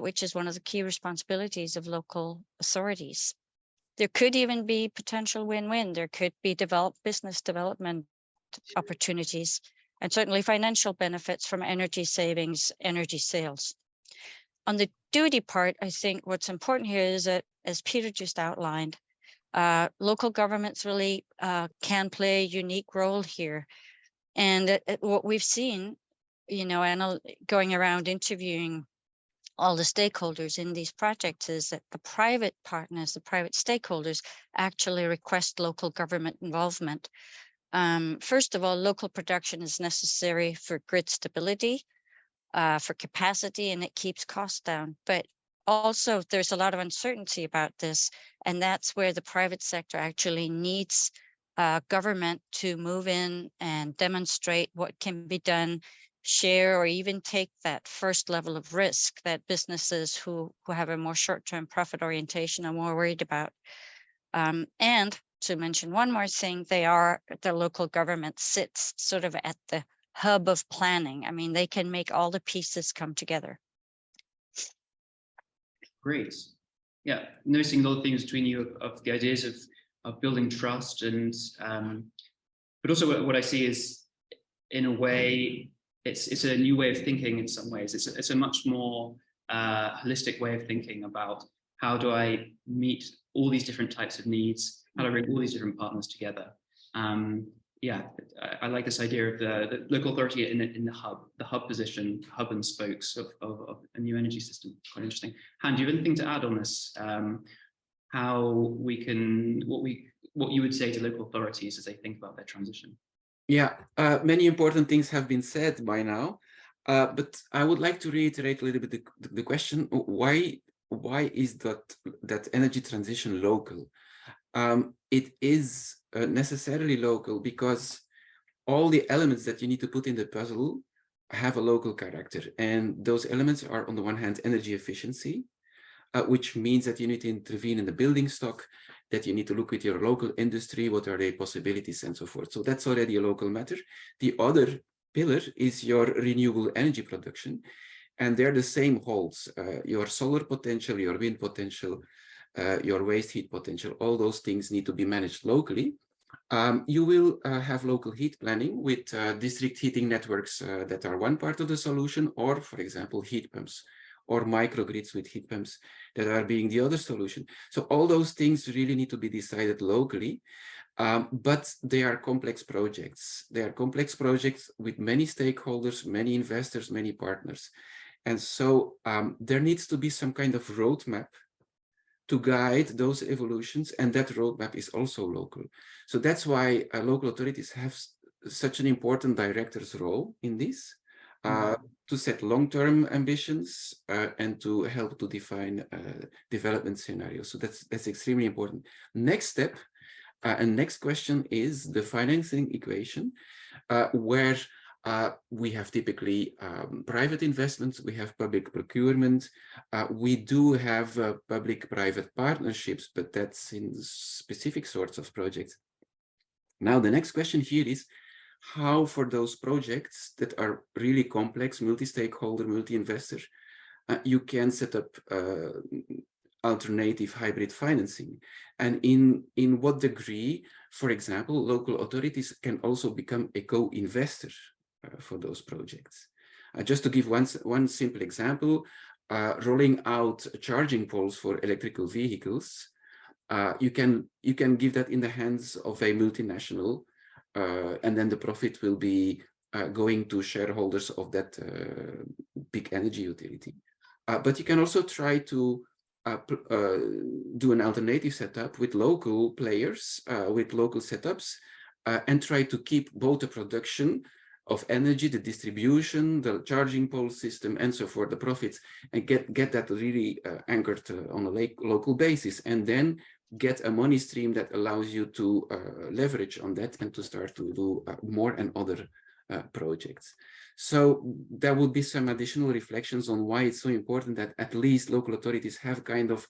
which is one of the key responsibilities of local authorities. There could even be potential win-win. There could be business development opportunities, and certainly financial benefits from energy savings, energy sales. On the duty part, I think what's important here is that, as Peter just outlined, local governments really can play a unique role here. And what we've seen, going around interviewing all the stakeholders in these projects, is that the private partners, the private stakeholders, actually request local government involvement. First of all, local production is necessary for grid stability, for capacity, and it keeps costs down. But also there's a lot of uncertainty about this, and that's where the private sector actually needs government to move in and demonstrate what can be done, share, or even take that first level of risk that businesses who have a more short-term profit orientation are more worried about. And to mention one more thing, the local government sits sort of at the hub of planning. I mean, they can make all the pieces come together. Great. Yeah, noticing a lot of things between you of the ideas of building trust, and but also what I see is, in a way, it's a new way of thinking in some ways. It's a much more holistic way of thinking about how do I meet all these different types of needs, how do I bring all these different partners together. Yeah, I like this idea of the local authority in the hub position, hub and spokes of a new energy system. Quite interesting. Han, do you have anything to add on this? How we can, what you would say to local authorities as they think about their transition? Yeah, many important things have been said by now, but I would like to reiterate a little bit the question: why is that energy transition local? It is necessarily local because all the elements that you need to put in the puzzle have a local character, and those elements are, on the one hand, energy efficiency, which means that you need to intervene in the building stock, that you need to look with your local industry, what are their possibilities and so forth. So that's already a local matter. The other pillar is your renewable energy production, and there the same holds. Your solar potential, your wind potential, your waste heat potential, all those things need to be managed locally. You will have local heat planning with district heating networks that are one part of the solution, or for example, heat pumps or microgrids with heat pumps that are being the other solution. So all those things really need to be decided locally, but they are complex projects. They are complex projects with many stakeholders, many investors, many partners. And so there needs to be some kind of roadmap to guide those evolutions, and that roadmap is also local. So that's why local authorities have such an important director's role in this, to set long-term ambitions and to help to define development scenarios. So that's extremely important. Next step and next question is the financing equation, where we have typically private investments, we have public procurement, we do have public-private partnerships, but that's in specific sorts of projects. Now, the next question here is how, for those projects that are really complex, multi-stakeholder, multi-investor, you can set up alternative hybrid financing, and in what degree, for example, local authorities can also become a co-investor for those projects. Just to give one simple example, rolling out charging poles for electrical vehicles, you can give that in the hands of a multinational, and then the profit will be going to shareholders of that big energy utility. But you can also try to do an alternative setup with local players, with local setups, and try to keep both the production of energy, the distribution, the charging pole system, and so forth, the profits, and get that really anchored on a local basis, and then get a money stream that allows you to leverage on that and to start to do more and other projects. So there will be some additional reflections on why it's so important that at least local authorities have kind of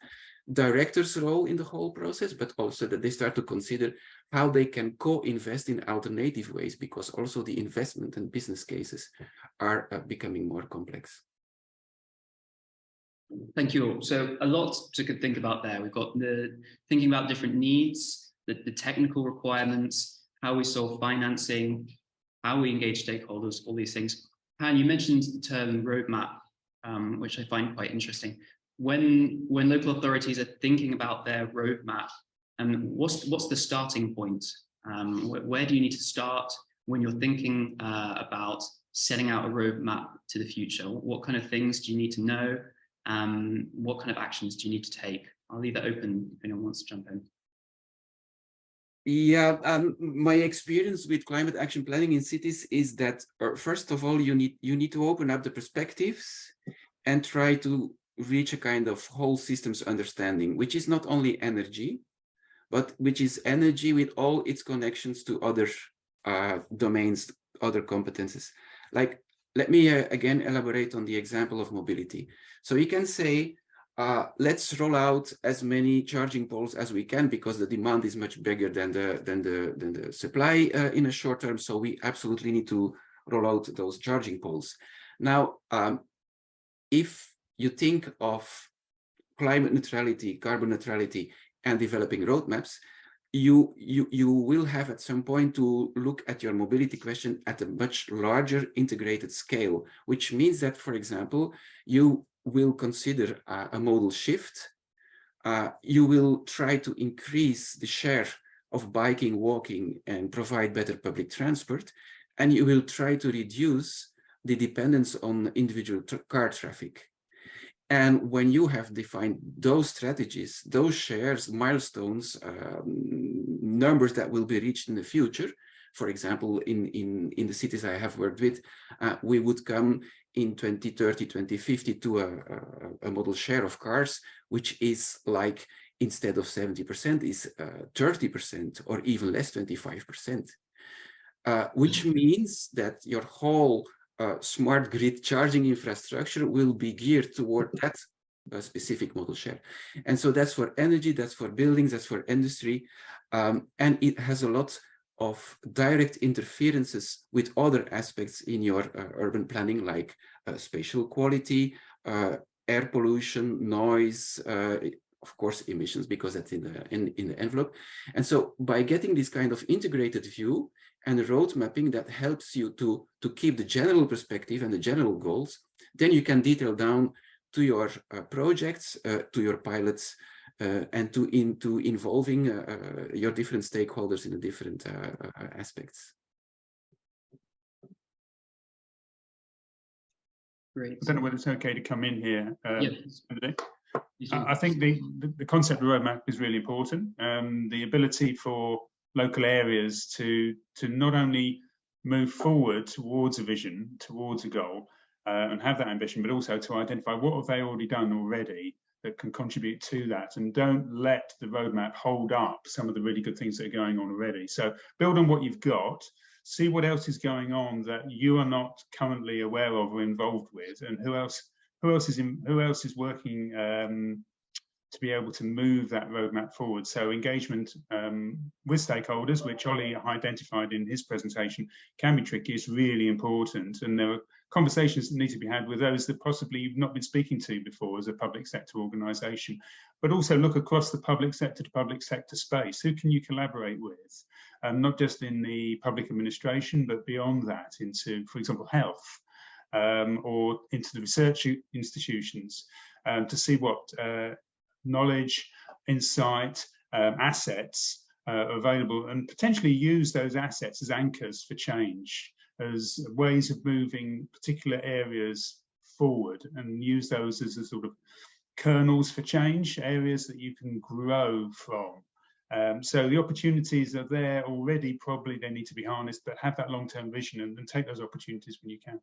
director's role in the whole process, but also that they start to consider how they can co-invest in alternative ways, because also the investment and business cases are becoming more complex. Thank you all. So a lot to think about there. We've got the thinking about different needs, the technical requirements, how we solve financing, how we engage stakeholders, all these things. And you mentioned the term roadmap, which I find quite interesting. When local authorities are thinking about their roadmap, what's the starting point? Where do you need to start when you're thinking about setting out a roadmap to the future? What kind of things do you need to know? What kind of actions do you need to take? I'll leave it open if anyone wants to jump in. Yeah, my experience with climate action planning in cities is that first of all, you need to open up the perspectives and try to reach a kind of whole systems understanding, which is not only energy, but which is energy with all its connections to other domains, other competences. Like, let me again elaborate on the example of mobility. So you can say, let's roll out as many charging poles as we can, because the demand is much bigger than the supply in a short term. So we absolutely need to roll out those charging poles. Now, if you think of climate neutrality, carbon neutrality, and developing roadmaps, you will have at some point to look at your mobility question at a much larger integrated scale, which means that, for example, you will consider a modal shift. You will try to increase the share of biking, walking, and provide better public transport, and you will try to reduce the dependence on individual car traffic. And when you have defined those strategies, those shares, milestones, numbers that will be reached in the future, for example, in the cities I have worked with, we would come in 2030, 2050 to a model share of cars, which is like, instead of 70%, is 30% or even less, 25%, which means that your whole smart grid charging infrastructure will be geared toward that specific model share. And so that's for energy, that's for buildings, that's for industry, and it has a lot of direct interferences with other aspects in your urban planning, like spatial quality, air pollution, noise, of course, emissions, because that's in the envelope. And so by getting this kind of integrated view and road mapping that helps you to keep the general perspective and the general goals, then you can detail down to your projects, to your pilots, and into involving your different stakeholders in the different aspects. Great. I don't know whether it's okay to come in here. Yeah. I think the concept of roadmap is really important. The ability for local areas to not only move forward towards a vision, towards a goal, and have that ambition, but also to identify what have they already done already that can contribute to that, and don't let the roadmap hold up some of the really good things that are going on already. So build on what you've got, see what else is going on that you are not currently aware of or involved with, and who else is working to be able to move that roadmap forward. So engagement with stakeholders, which Ollie identified in his presentation, can be tricky, is really important. And there are conversations that need to be had with those that possibly you've not been speaking to before as a public sector organisation, but also look across the public sector to public sector space. Who can you collaborate with? Not just in the public administration, but beyond that into, for example, health, or into the research institutions, to see what knowledge, insight, assets are available, and potentially use those assets as anchors for change, as ways of moving particular areas forward, and use those as a sort of kernels for change, areas that you can grow from. So the opportunities are there already, probably they need to be harnessed, but have that long-term vision and take those opportunities when you can.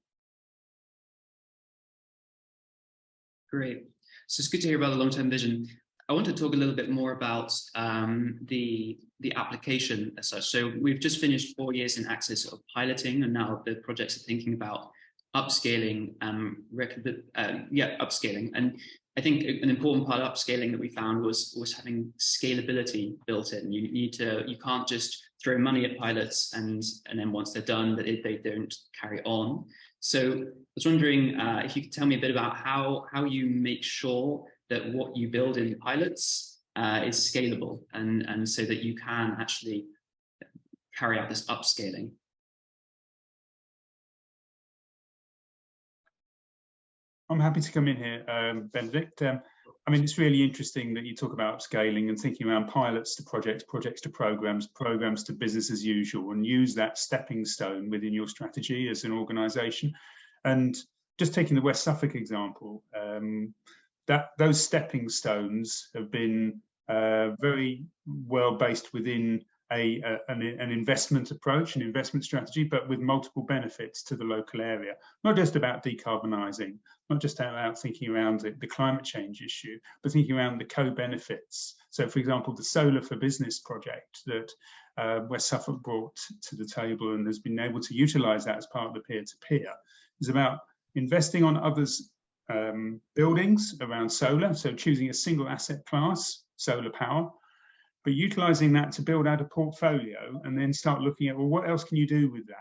Great. So it's good to hear about the long-term vision. I want to talk a little bit more about the application as such. So we've just finished 4 years in Access of piloting, and now the projects are thinking about upscaling, upscaling. And I think an important part of upscaling that we found was having scalability built in. You can't just throw money at pilots and then once they're done, that they don't carry on. So I was wondering if you could tell me a bit about how you make sure that what you build in pilots is scalable, and so that you can actually carry out this upscaling. I'm happy to come in here, Benedict. I mean, it's really interesting that you talk about upscaling and thinking around pilots to projects, projects to programs, programs to business as usual, and use that stepping stone within your strategy as an organisation. And just taking the West Suffolk example, those stepping stones have been very well based within an investment approach, an investment strategy, but with multiple benefits to the local area. Not just about decarbonising, not just about thinking around the climate change issue, but thinking around the co-benefits. So, for example, the Solar for Business project that West Suffolk brought to the table and has been able to utilise that as part of the peer-to-peer is about investing on others' buildings around solar, so choosing a single asset class, solar power, but utilising that to build out a portfolio and then start looking at, well, what else can you do with that?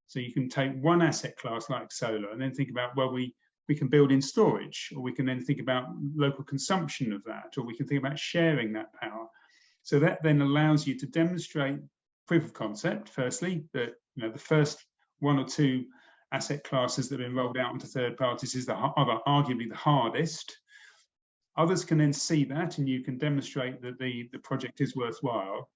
So you can take one asset class like solar and then think about, well, we can build in storage, or we can then think about local consumption of that, or we can think about sharing that power. So that then allows you to demonstrate proof of concept, firstly, that the first one or two asset classes that have been rolled out into third parties is arguably the hardest. Others can then see that, and you can demonstrate that the project is worthwhile.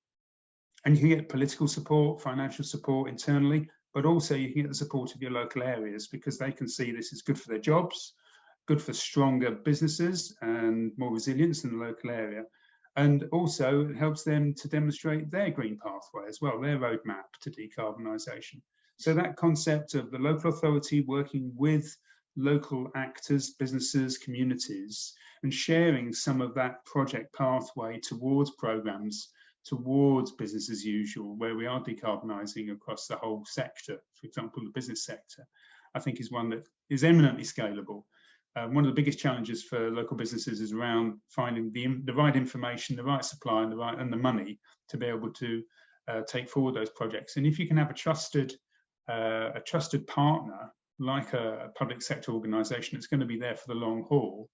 And you can get political support, financial support internally, but also you can get the support of your local areas, because they can see this is good for their jobs, good for stronger businesses and more resilience in the local area. And also it helps them to demonstrate their green pathway as well, their roadmap to decarbonisation. So that concept of the local authority working with local actors, businesses, communities, and sharing some of that project pathway towards programs, towards business as usual, where we are decarbonising across the whole sector, for example, the business sector, I think is one that is eminently scalable. One of the biggest challenges for local businesses is around finding the right information, the right supply, and the money to be able to take forward those projects. And if you can have a trusted partner, like a public sector organisation that's going to be there for the long haul,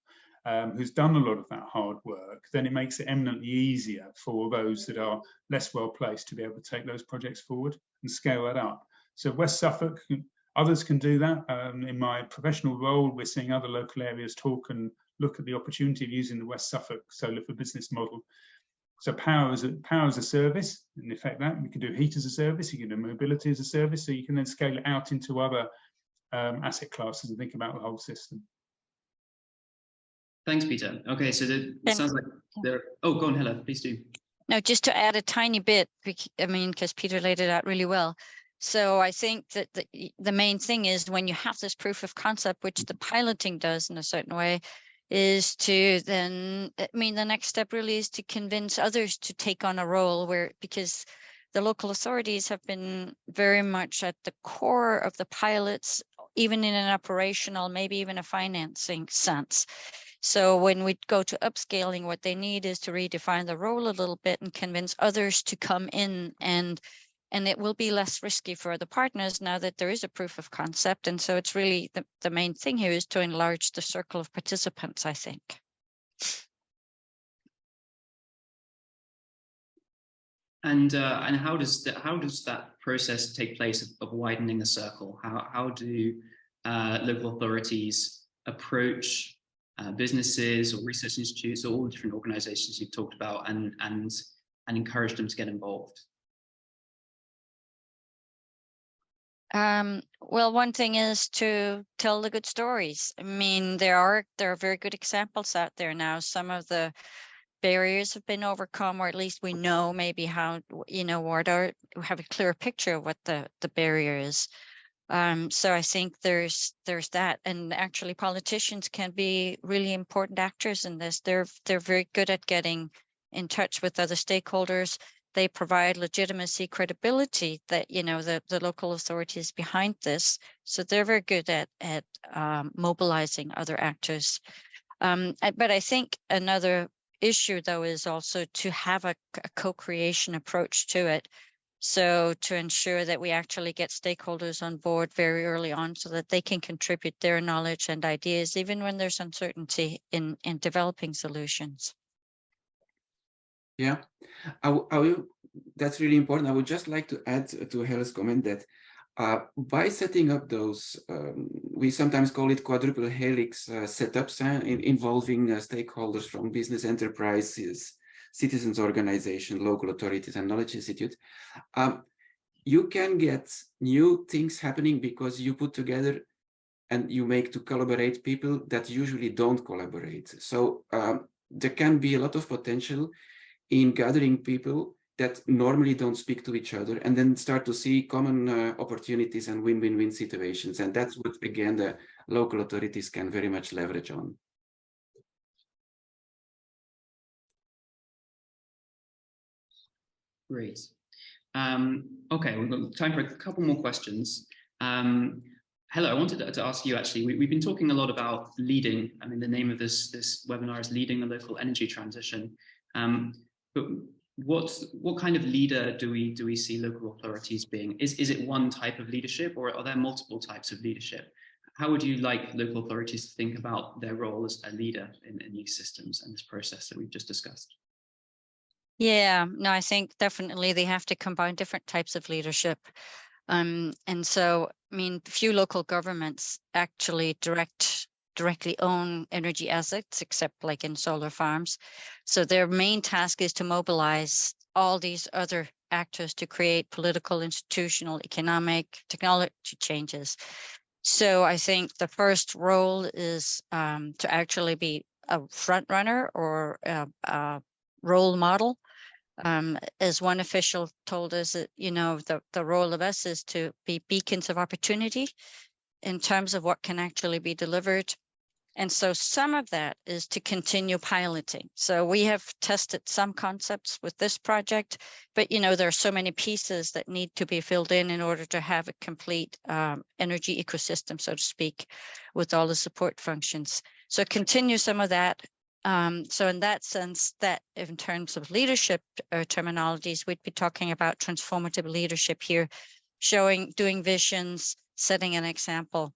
who's done a lot of that hard work, then it makes it eminently easier for those that are less well placed to be able to take those projects forward and scale that up. So West Suffolk, others can do that. In my professional role, we're seeing other local areas talk and look at the opportunity of using the West Suffolk Solar for Business model. So power as a service, in effect that, we can do heat as a service, you can do mobility as a service, so you can then scale it out into other asset classes and think about the whole system. Thanks, Peter. Okay, so it sounds like there. Oh, go on, Hella, please do. No, just to add a tiny bit, I mean, because Peter laid it out really well. So I think that the main thing is when you have this proof of concept, which the piloting does in a certain way, is to then, I mean, the next step really is to convince others to take on a role because the local authorities have been very much at the core of the pilots, even in an operational, maybe even a financing sense. So when we go to upscaling, what they need is to redefine the role a little bit and convince others to come in, and it will be less risky for the partners now that there is a proof of concept. And so it's really the main thing here is to enlarge the circle of participants, I think. And how does that process take place of widening the circle? How do local authorities approach businesses or research institutes or all the different organizations you've talked about and encourage them to get involved? Well, one thing is to tell the good stories. I mean, there are very good examples out there now. Some of the barriers have been overcome, or at least we know maybe how, we have a clear picture of what the barrier is. So I think there's that, and actually politicians can be really important actors in this. They're very good at getting in touch with other stakeholders. They provide legitimacy, credibility that the local authorities behind this. So they're very good at mobilizing other actors. But I think another issue though is also to have a co-creation approach to it. So to ensure that we actually get stakeholders on board very early on so that they can contribute their knowledge and ideas, even when there's uncertainty in developing solutions. Yeah, that's really important. I would just like to add to Hella's comment that by setting up those, we sometimes call it quadruple helix setups involving stakeholders from business enterprises, citizens organization, local authorities, and knowledge institute, you can get new things happening because you put together and you make to collaborate people that usually don't collaborate. So there can be a lot of potential in gathering people that normally don't speak to each other and then start to see common opportunities and win-win-win situations. And that's what, again, the local authorities can very much leverage on. Great. Okay, we've got time for a couple more questions. Hello, I wanted to ask you actually, we've been talking a lot about leading. I mean, the name of this webinar is Leading the Local Energy Transition. But what kind of leader do we see local authorities being? Is it one type of leadership, or are there multiple types of leadership? How would you like local authorities to think about their role as a leader in these systems and this process that we've just discussed? Yeah, no, I think definitely they have to combine different types of leadership. And so, I mean, few local governments actually directly own energy assets, except like in solar farms. So their main task is to mobilize all these other actors to create political, institutional, economic, technology changes. So I think the first role is to actually be a front runner or a role model. As one official told us, that, the role of us is to be beacons of opportunity in terms of what can actually be delivered. And so some of that is to continue piloting. So we have tested some concepts with this project, but there are so many pieces that need to be filled in order to have a complete energy ecosystem, so to speak, with all the support functions. So continue some of that. So in that sense, that in terms of leadership terminologies, we'd be talking about transformative leadership here, doing visions, setting an example.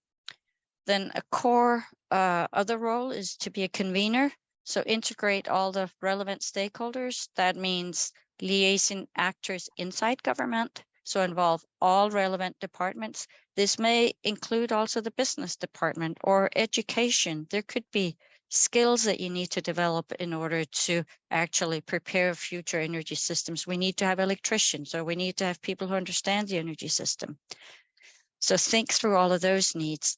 Then a core other role is to be a convener. So integrate all the relevant stakeholders. That means liaising actors inside government. So involve all relevant departments. This may include also the business department or education. There could be skills that you need to develop in order to actually prepare future energy systems. We need to have electricians, or we need to have people who understand the energy system. So think through all of those needs.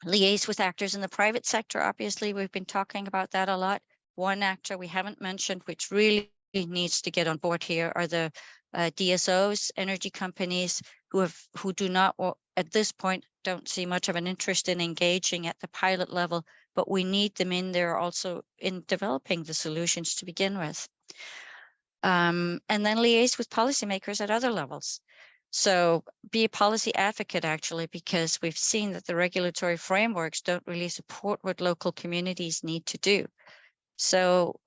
Liaise with actors in the private sector. Obviously, we've been talking about that a lot. One actor we haven't mentioned, which really needs to get on board here, are the DSOs, energy companies who do not, at this point, don't see much of an interest in engaging at the pilot level, but we need them in there also in developing the solutions to begin with. And then liaise with policymakers at other levels. So be a policy advocate, actually, because we've seen that the regulatory frameworks don't really support what local communities need to do. So,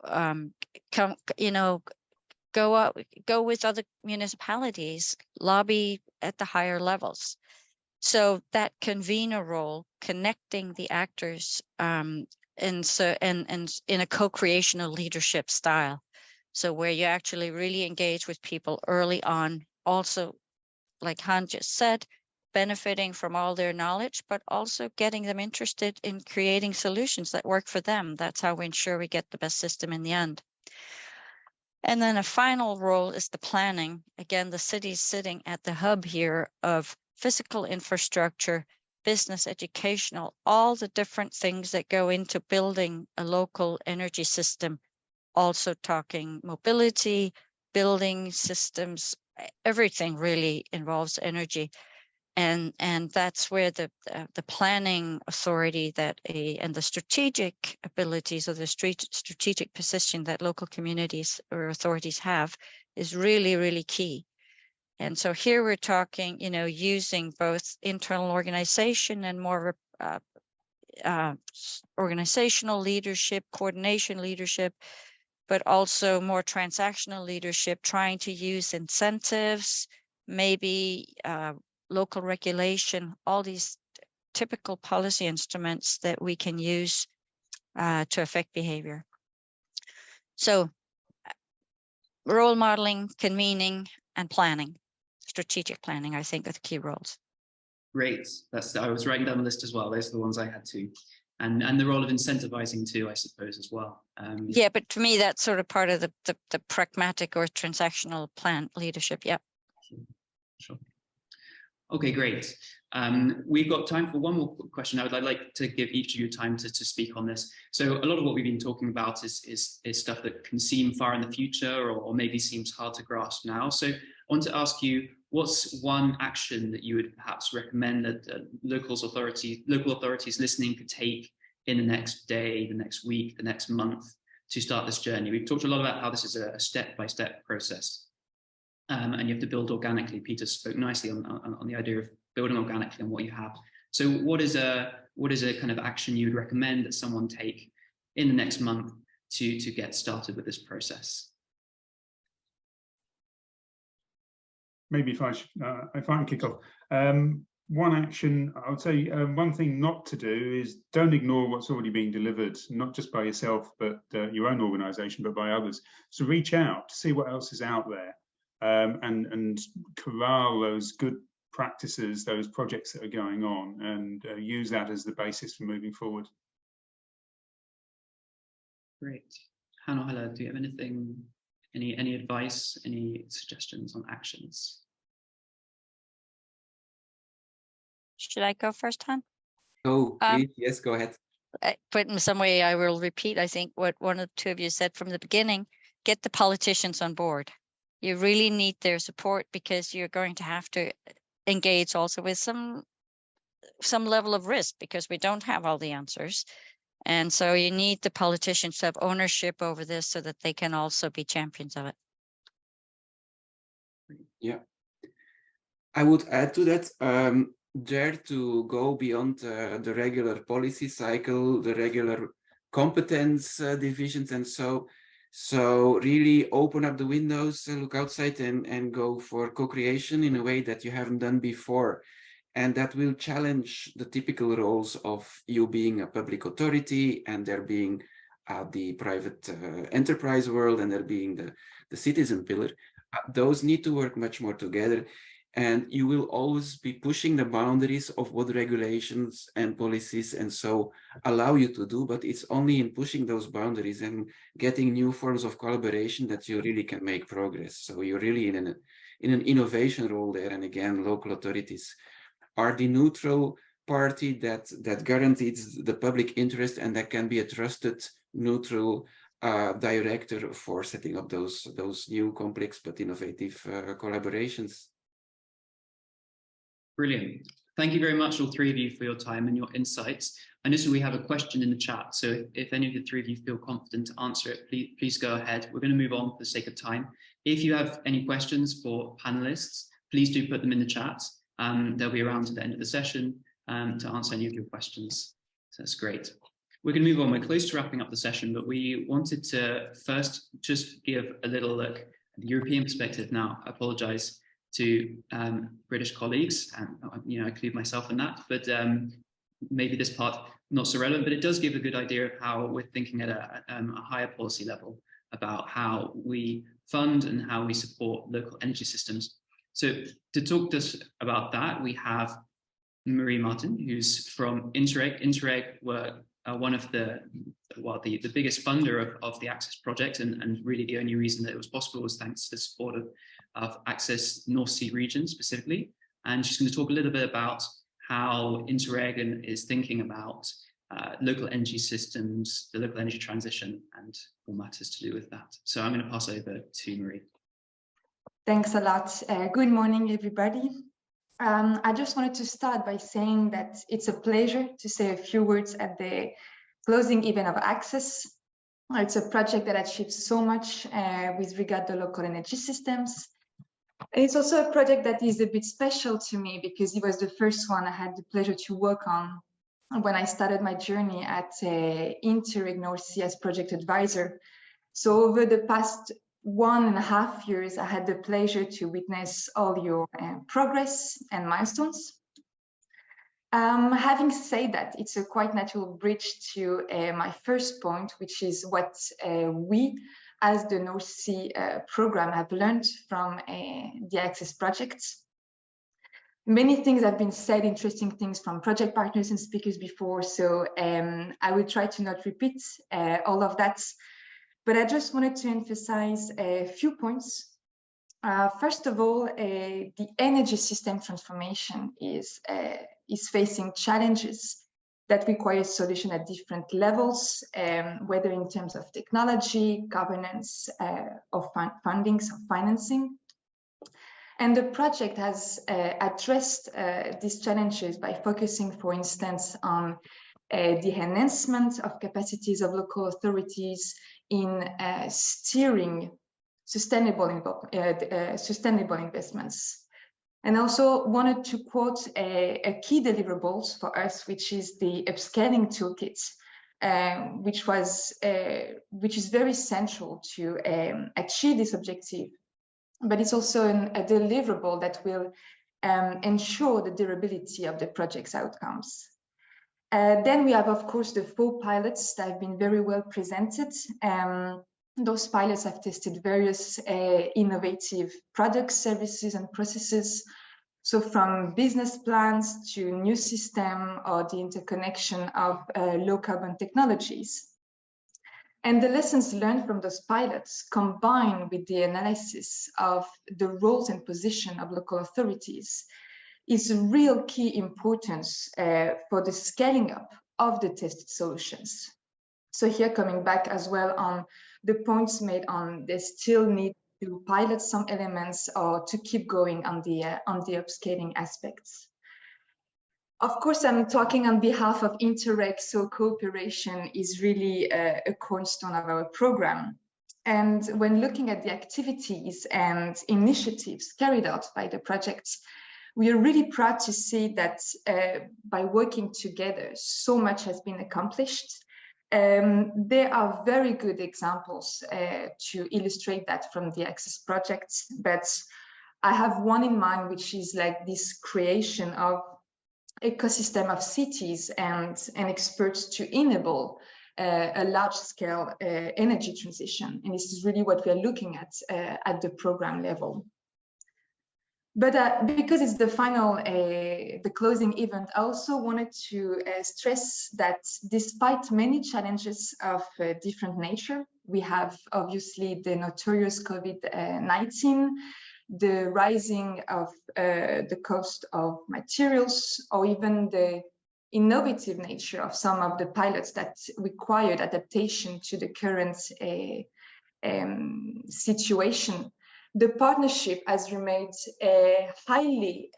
go with other municipalities, lobby at the higher levels. So that convener role, connecting the actors, and in a co-creational leadership style. So where you actually really engage with people early on, also, like Han just said, benefiting from all their knowledge, but also getting them interested in creating solutions that work for them. That's how we ensure we get the best system in the end. And then a final role is the planning. Again, the city's sitting at the hub here of physical infrastructure, business, educational, all the different things that go into building a local energy system. Also talking mobility, building systems, everything really involves energy. And that's where the planning authority and the strategic abilities of the strategic position that local communities or authorities have is really, really key. And so here we're talking, using both internal organization and more organizational leadership, coordination leadership, but also more transactional leadership, trying to use incentives, maybe local regulation, all these typical policy instruments that we can use to affect behavior. So role modeling, convening, and planning, strategic planning, I think, are the key roles. Great. I was writing down the list as well. Those are the ones I had too. And the role of incentivizing too, I suppose, as well. Yeah, but to me, that's sort of part of the pragmatic or transactional plan leadership. Yeah. Sure. Okay, great. We've got time for one more question. I'd like to give each of you time to speak on this. So a lot of what we've been talking about is stuff that can seem far in the future or maybe seems hard to grasp now. So I want to ask you, what's one action that you would perhaps recommend that local authorities listening could take in the next day, the next week, the next month to start this journey? We've talked a lot about how this is a step-by-step process. And you have to build organically. Peter spoke nicely on the idea of building organically on what you have. So what is a kind of action you would recommend that someone take in the next month to get started with this process? Maybe if I can kick off. One action, I would say one thing not to do is don't ignore what's already being delivered, not just by yourself, but your own organisation, but by others. So reach out to see what else is out there. And corral those good practices, those projects that are going on, and use that as the basis for moving forward. Great. Han or Helle, do you have anything, any advice, any suggestions on actions? Should I go first, Han? Oh, please, yes, go ahead. But in some way, I will repeat, I think, what one of the two of you said from the beginning. Get the politicians on board. You really need their support, because you're going to have to engage also with some level of risk, because we don't have all the answers. And so you need the politicians to have ownership over this so that they can also be champions of it. Yeah. I would add to that, dare to go beyond the regular policy cycle, the regular competence divisions, and so really open up the windows, look outside, and go for co-creation in a way that you haven't done before. And that will challenge the typical roles of you being a public authority and there being the private enterprise world and there being the citizen pillar. Those need to work much more together. And you will always be pushing the boundaries of what regulations and policies and so allow you to do, but it's only in pushing those boundaries and getting new forms of collaboration that you really can make progress. So you're really in an innovation role there. And again, local authorities are the neutral party that guarantees the public interest and that can be a trusted, neutral director for setting up those new complex but innovative collaborations. Brilliant. Thank you very much, all three of you, for your time and your insights. I know we have a question in the chat, so if any of the three of you feel confident to answer it, please go ahead. We're going to move on for the sake of time. If you have any questions for panelists, please do put them in the chat. They'll be around at the end of the session to answer any of your questions. So that's great. We're going to move on. We're close to wrapping up the session, but we wanted to first just give a little look at the European perspective now. I apologize to British colleagues, and I include myself in that, but maybe this part not so relevant, but it does give a good idea of how we're thinking at a higher policy level about how we fund and how we support local energy systems. So to talk to us about that, we have Marie Martin, who's from Interreg. Interreg were one of the biggest funder of the Access project, and really the only reason that it was possible was thanks to the support of Access North Sea region specifically. And she's going to talk a little bit about how Interreg is thinking about local energy systems, the local energy transition, and all matters to do with that. So I'm going to pass over to Marie. Thanks a lot. Good morning, everybody. I just wanted to start by saying that it's a pleasure to say a few words at the closing event of Access. It's a project that achieves so much with regard to local energy systems. And it's also a project that is a bit special to me because it was the first one I had the pleasure to work on when I started my journey at Interreg North Sea as project advisor. So over the past 1.5 years, I had the pleasure to witness all your progress and milestones. Having said that, it's a quite natural bridge to my first point, which is what we as the North Sea program have learned from the Access projects. Many things have been said, interesting things from project partners and speakers before, so I will try to not repeat all of that. But I just wanted to emphasize a few points. First of all, the energy system transformation is facing challenges that require solution at different levels, whether in terms of technology, governance, or fundings or financing. And the project has addressed these challenges by focusing, for instance, on the enhancement of capacities of local authorities in steering sustainable investments. And also wanted to quote a key deliverables for us, which is the upscaling toolkit, which is very central to achieve this objective. But it's also a deliverable that will ensure the durability of the project's outcomes. Then we have, of course, the 4 pilots that have been very well presented. Those pilots have tested various innovative products, services, and processes. So from business plans to new system or the interconnection of low carbon technologies. And the lessons learned from those pilots, combined with the analysis of the roles and position of local authorities, is a real key importance for the scaling up of the tested solutions. So here, coming back as well on the points made on they still need to pilot some elements or to keep going on the upscaling aspects. Of course, I'm talking on behalf of Interreg, so cooperation is really a cornerstone of our program. And when looking at the activities and initiatives carried out by the project, we are really proud to see that by working together, so much has been accomplished. There are very good examples to illustrate that from the Access projects, but I have one in mind, which is like this creation of ecosystem of cities and experts to enable a large-scale energy transition. And this is really what we are looking at the program level. But because it's the final, the closing event, I also wanted to stress that despite many challenges of different nature, we have obviously the notorious COVID-19, the rising of the cost of materials, or even the innovative nature of some of the pilots that required adaptation to the current situation. The partnership has remained highly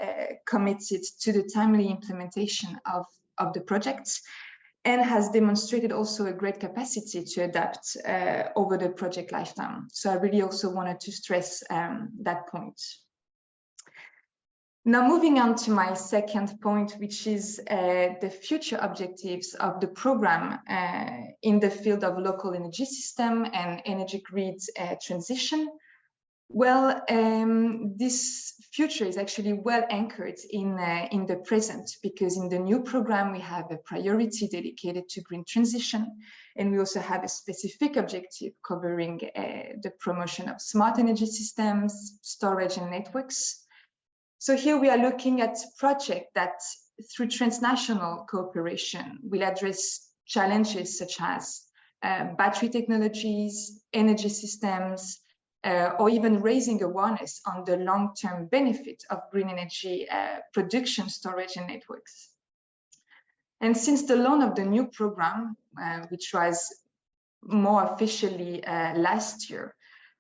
committed to the timely implementation of the projects, and has demonstrated also a great capacity to adapt over the project lifetime. So I really also wanted to stress that point. Now moving on to my second point, which is the future objectives of the program in the field of local energy system and energy grid transition. Well, this future is actually well anchored in the present, because in the new program we have a priority dedicated to green transition, and we also have a specific objective covering the promotion of smart energy systems, storage and networks. So here we are looking at projects that through transnational cooperation will address challenges such as battery technologies, energy systems, or even raising awareness on the long-term benefit of green energy production, storage and networks. And since the launch of the new program, which was more officially last year,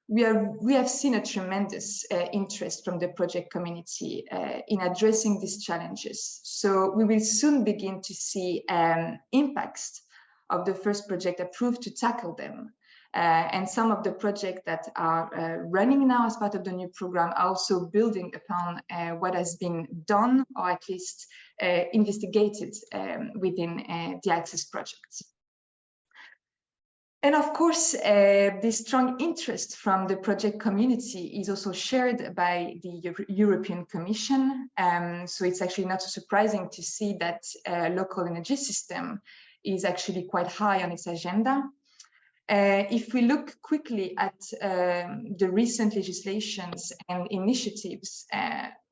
we have seen a tremendous interest from the project community in addressing these challenges. So we will soon begin to see impacts of the first project approved to tackle them. And some of the projects that are running now as part of the new program are also building upon what has been done, or at least investigated within the Access project. And of course, this strong interest from the project community is also shared by the European Commission. So it's actually not so surprising to see that local energy system is actually quite high on its agenda. If we look quickly at the recent legislations and initiatives,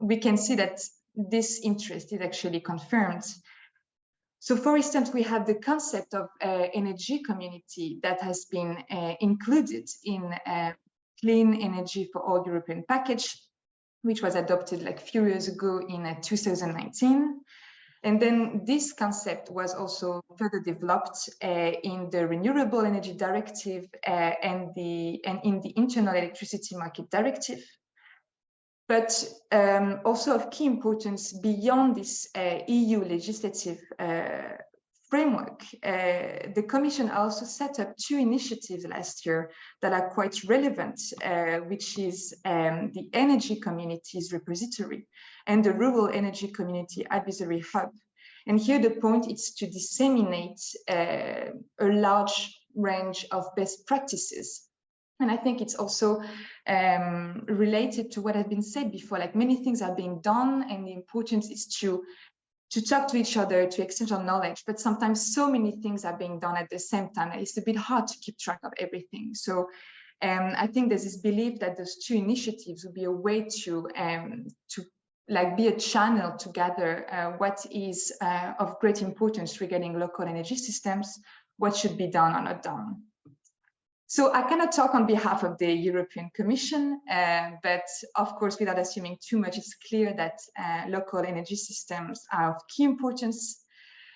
we can see that this interest is actually confirmed. So for instance, we have the concept of energy community that has been included in Clean Energy for All European package, which was adopted like a few years ago in 2019. And then this concept was also further developed in the Renewable Energy Directive and in the Internal Electricity Market Directive. But also of key importance beyond this EU legislative framework, the Commission also set up two initiatives last year that are quite relevant, which is the Energy Communities Repository and the Rural Energy Community Advisory Hub. And here the point is to disseminate a large range of best practices. And I think it's also related to what has been said before, like many things are being done, and the importance is to talk to each other, to exchange our knowledge, but sometimes so many things are being done at the same time. It's a bit hard to keep track of everything. So I think there's this belief that those two initiatives will be a way to like be a channel to gather what is of great importance regarding local energy systems, what should be done or not done. So I cannot talk on behalf of the European Commission, but of course, without assuming too much, it's clear that local energy systems are of key importance,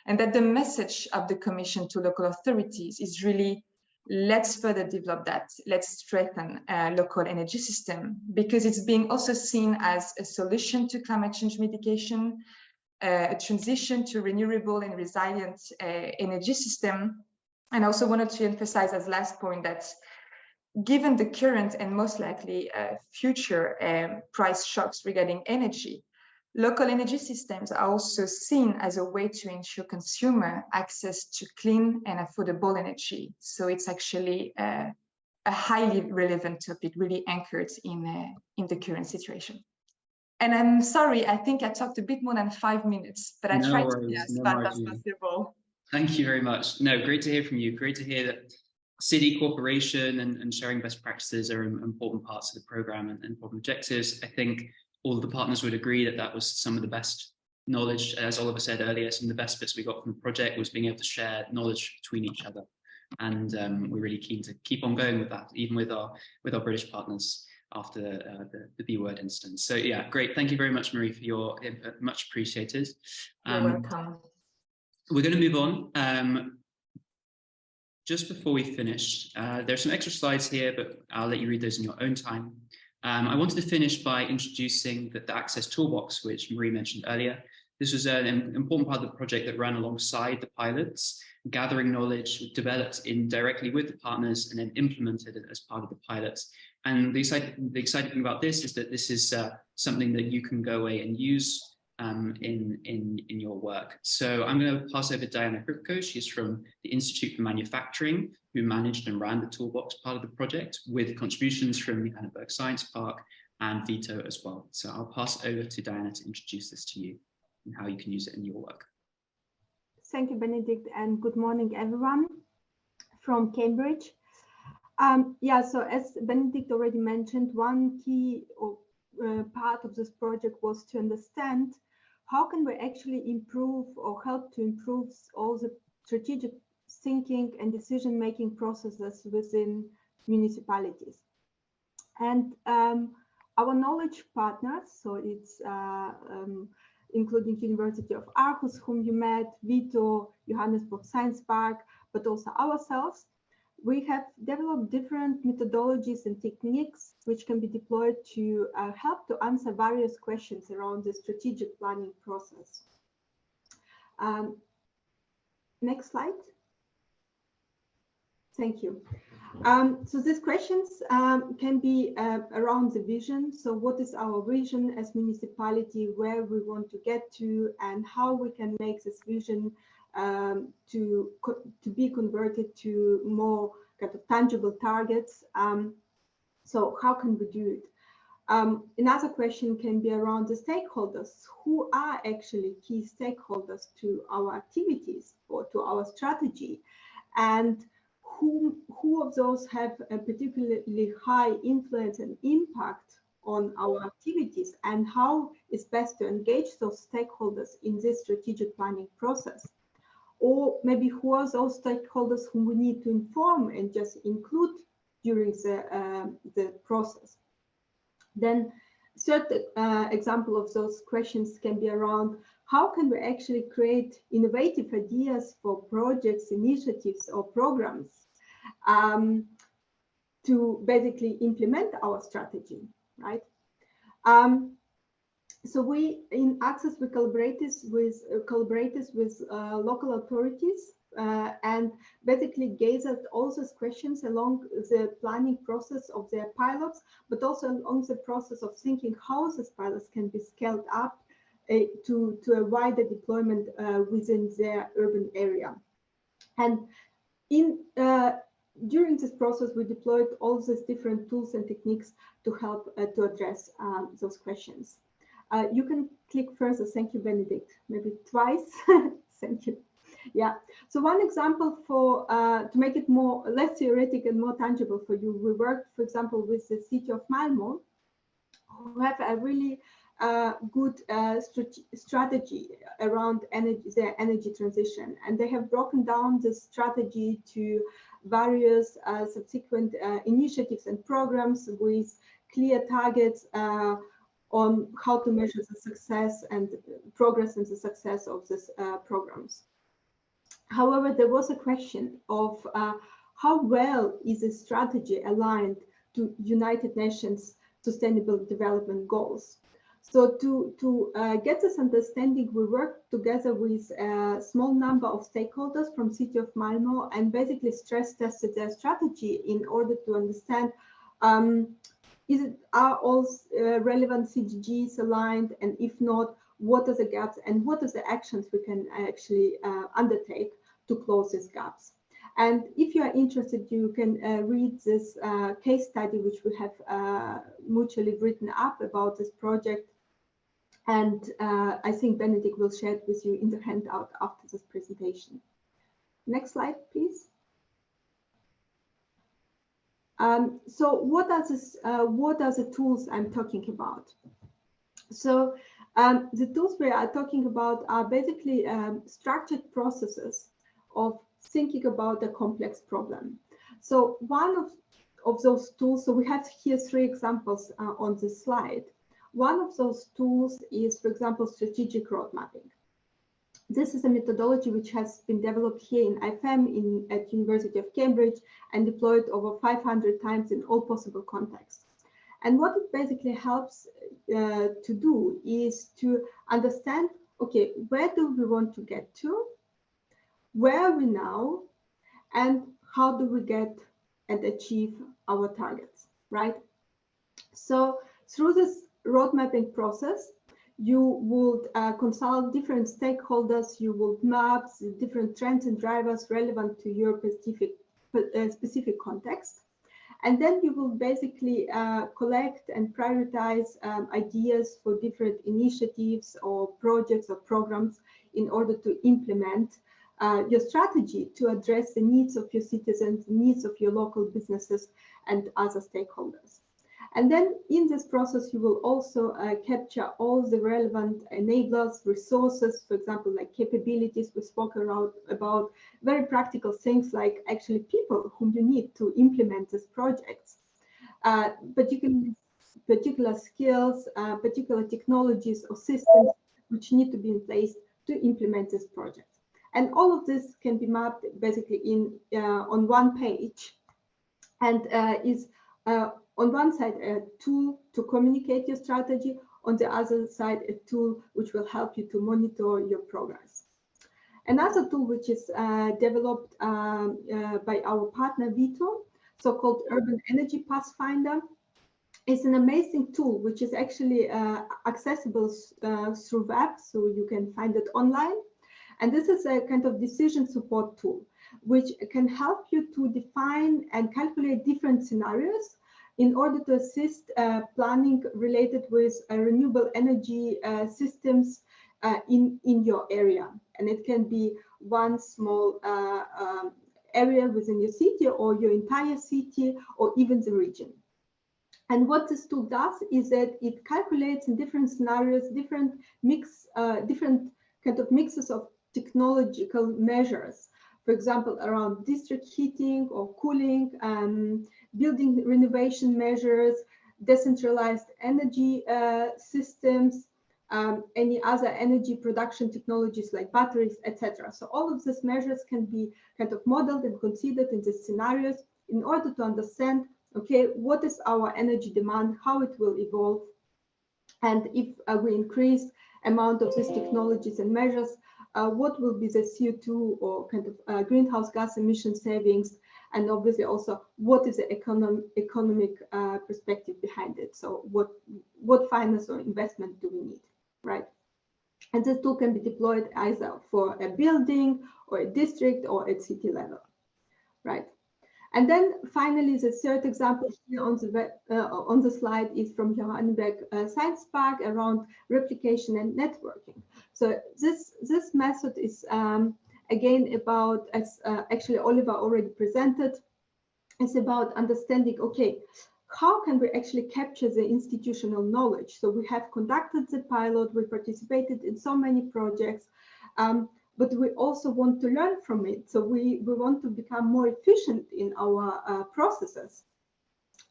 and that the message of the Commission to local authorities is really, let's further develop that, let's strengthen local energy system, because it's being also seen as a solution to climate change mitigation, a transition to renewable and resilient energy system. And I also wanted to emphasize as last point that given the current and most likely future price shocks regarding energy, local energy systems are also seen as a way to ensure consumer access to clean and affordable energy. So it's actually a highly relevant topic, really anchored in the current situation. And I'm sorry, I think I talked a bit more than 5 minutes, but I No tried worries, to be as no fast as margin. possible. Thank you very much. No, great to hear from you. Great to hear that city cooperation and sharing best practices are important parts of the program and important objectives. I think all of the partners would agree that that was some of the best knowledge, as Oliver said earlier, some of the best bits we got from the project was being able to share knowledge between each other. And we're really keen to keep on going with that, even with our British partners after the B word instance. So yeah, great. Thank you very much, Marie, for your input. Much appreciated. You're welcome. We're going to move on. Just before we finish, there's some extra slides here, but I'll let you read those in your own time. I wanted to finish by introducing the Access Toolbox, which Marie mentioned earlier. This was an important part of the project that ran alongside the pilots, gathering knowledge developed directly with the partners and then implemented it as part of the pilots. And the exciting thing about this is that this is something that you can go away and use in your work. So I'm going to pass over to Diana Kripko. She's from the Institute for Manufacturing, who managed and ran the toolbox part of the project with contributions from the Johanneberg Science Park and VITO as well. So I'll pass over to Diana to introduce this to you and how you can use it in your work. Thank you, Benedict, and good morning, everyone from Cambridge. Yeah, so as Benedict already mentioned, one key part of this project was to understand how can we actually improve or help to improve all the strategic thinking and decision-making processes within municipalities. And our knowledge partners, so it's including University of Aarhus, whom you met, VITO, Johanneberg Science Park, but also ourselves, we have developed different methodologies and techniques which can be deployed to help to answer various questions around the strategic planning process. Next slide. Thank you. So these questions can be around the vision. So what is our vision as municipality, where we want to get to, and how we can make this vision to be converted to more kind of tangible targets. So how can we do it? Another question can be around the stakeholders. Who are actually key stakeholders to our activities or to our strategy? And who of those have a particularly high influence and impact on our activities, and how is best to engage those stakeholders in this strategic planning process? Or maybe who are those stakeholders whom we need to inform and just include during the process? Then certain example of those questions can be around how can we actually create innovative ideas for projects, initiatives, or programs to basically implement our strategy, right? So we in Access, we collaborated with local authorities and basically gathered all those questions along the planning process of their pilots, but also along the process of thinking how these pilots can be scaled up to a wider deployment within their urban area. And during this process, we deployed all these different tools and techniques to help to address those questions. You can click further. Thank you, Benedict. Maybe twice. Thank you. Yeah. So one example for to make it less theoretical and more tangible for you, we worked, for example, with the city of Malmö, who have a really good strategy around their energy transition, and they have broken down the strategy to various subsequent initiatives and programs with clear targets on how to measure the success and progress and the success of these programs. However, there was a question of how well is the strategy aligned to United Nations Sustainable Development Goals. So to get this understanding, we worked together with a small number of stakeholders from City of Malmö and basically stress tested their strategy in order to understand are all relevant CDGs aligned, and if not, what are the gaps and what are the actions we can actually undertake to close these gaps. And if you are interested, you can read this case study, which we have mutually written up about this project And I think Benedict will share it with you in the handout after this presentation. Next slide, please. So what are the tools I'm talking about? So the tools we are talking about are basically structured processes of thinking about a complex problem. So one of those tools, so we have here 3 examples on this slide. One of those tools is, for example, strategic road mapping. This is a methodology which has been developed here in IFM at University of Cambridge and deployed over 500 times in all possible contexts. And what it basically helps to do is to understand, okay, where do we want to get to, where are we now, and how do we get and achieve our targets, right? So through this road mapping process, you would consult different stakeholders, you would map the different trends and drivers relevant to your specific context. And then you will basically collect and prioritize ideas for different initiatives or projects or programs in order to implement your strategy to address the needs of your citizens, needs of your local businesses and other stakeholders. And then in this process, you will also capture all the relevant enablers, resources, for example, like capabilities. We spoke about very practical things like actually people whom you need to implement these projects, particular skills, particular technologies or systems which need to be in place to implement this project. And all of this can be mapped basically on one page and is on one side, a tool to communicate your strategy, on the other side, a tool which will help you to monitor your progress. Another tool which is developed by our partner VITO, so-called Urban Energy Pathfinder, is an amazing tool which is actually accessible through web, so you can find it online. And this is a kind of decision support tool, which can help you to define and calculate different scenarios in order to assist planning related with renewable energy systems in your area. And it can be one small area within your city or your entire city or even the region. And what this tool does is that it calculates in different scenarios, different kind of mixes of technological measures. For example, around district heating or cooling, building renovation measures, decentralized energy systems, any other energy production technologies like batteries, etc. So all of these measures can be kind of modeled and considered in these scenarios in order to understand, okay, what is our energy demand, how it will evolve, and if we increase amount of these technologies and measures, what will be the CO2 or kind of greenhouse gas emission savings, and obviously also what is the economic perspective behind it. So what finance or investment do we need, right? And this tool can be deployed either for a building or a district or at city level, right? And then finally, the third example here on the slide is from Johanneberg Science Park around replication and networking. So this method is again about, as actually Oliver already presented, it's about understanding, okay, how can we actually capture the institutional knowledge? So we have conducted the pilot, we participated in so many projects, but we also want to learn from it. So we want to become more efficient in our processes.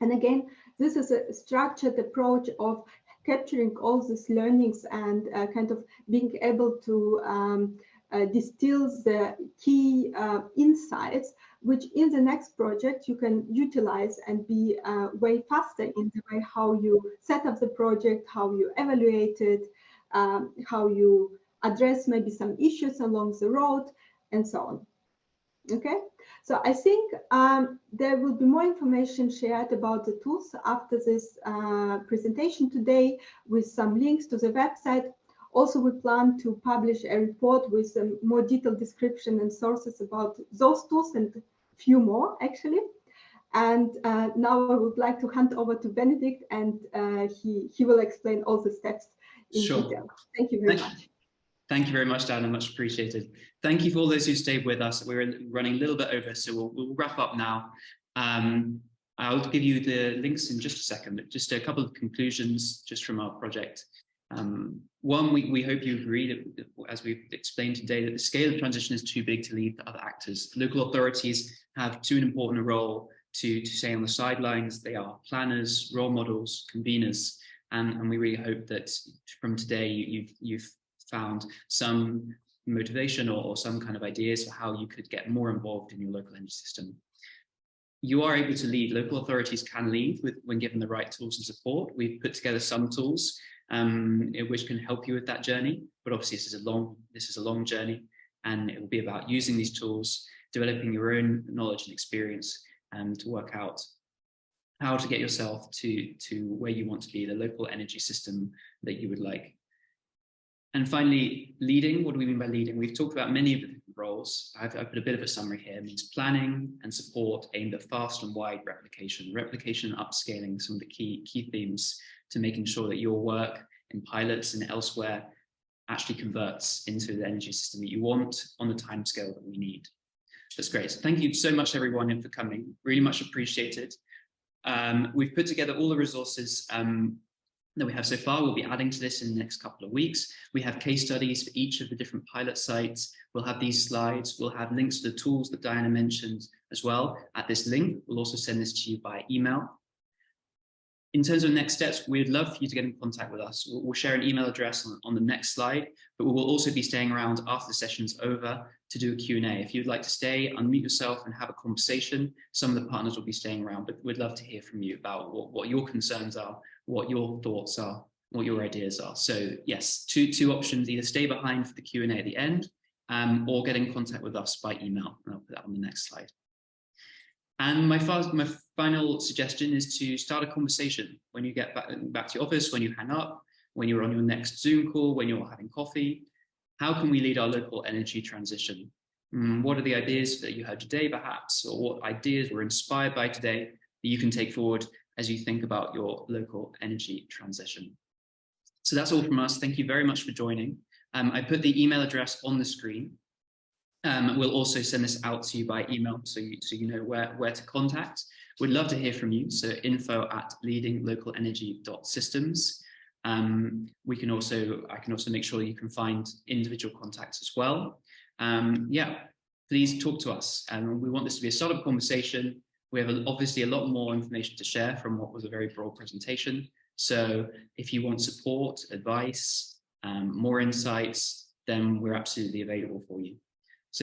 And again, this is a structured approach of capturing all these learnings and kind of being able to distill the key insights, which in the next project you can utilize and be way faster in the way how you set up the project, how you evaluate it, how you address maybe some issues along the road, and so on. Okay, so I think there will be more information shared about the tools after this presentation today with some links to the website. Also, we plan to publish a report with a more detailed description and sources about those tools and a few more actually. And now I would like to hand over to Benedict, and he will explain all the steps in detail. Thank you very much. Thank you very much, Diana, much appreciated. Thank you for all those who stayed with us. We're running a little bit over, so we'll wrap up now. I'll give you the links in just a second, but just a couple of conclusions just from our project. One, we hope you agree that, as we've explained today, that the scale of transition is too big to leave to other actors. Local authorities have too important a role to stay on the sidelines. They are planners, role models, conveners, and we really hope that from today you've found some motivation or some kind of ideas for how you could get more involved in your local energy system. You are able to lead. Local authorities can lead when given the right tools and support. We've put together some tools which can help you with that journey, but obviously this is a long journey, and it will be about using these tools, developing your own knowledge and experience, to work out how to get yourself to where you want to be, the local energy system that you would like. And finally, leading. What do we mean by leading? We've talked about many of the different roles. I've put a bit of a summary here. It means planning and support aimed at fast and wide replication and upscaling some of the key themes to making sure that your work in pilots and elsewhere actually converts into the energy system that you want on the timescale that we need. That's great. So thank you so much, everyone, for coming. Really much appreciated. We've put together all the resources that we have so far. We'll be adding to this in the next couple of weeks. We have case studies for each of the different pilot sites. We'll have these slides. We'll have links to the tools that Diana mentioned as well at this link. We'll also send this to you by email. In terms of next steps, we'd love for you to get in contact with us. We'll share an email address on the next slide, but we will also be staying around after the session's over to do a Q&A. If you'd like to stay, unmute yourself and have a conversation, some of the partners will be staying around, but we'd love to hear from you about what your concerns are, what your thoughts are, what your ideas are. So yes, two options: either stay behind for the Q&A at the end, or get in contact with us by email, and I'll put that on the next slide. And my final suggestion is to start a conversation when you get back to your office, when you hang up, when you're on your next Zoom call, when you're having coffee. How can we lead our local energy transition? What are the ideas that you heard today, perhaps, or what ideas were inspired by today that you can take forward as you think about your local energy transition? So that's all from us. Thank you very much for joining. I put the email address on the screen. We'll also send this out to you by email so you know where to contact. We'd love to hear from you. So info@leadinglocal-energy.systems. I can also make sure you can find individual contacts as well. Yeah, please talk to us. We want this to be a startup conversation. We have obviously a lot more information to share from what was a very broad presentation. So if you want support, advice, more insights, then we're absolutely available for you.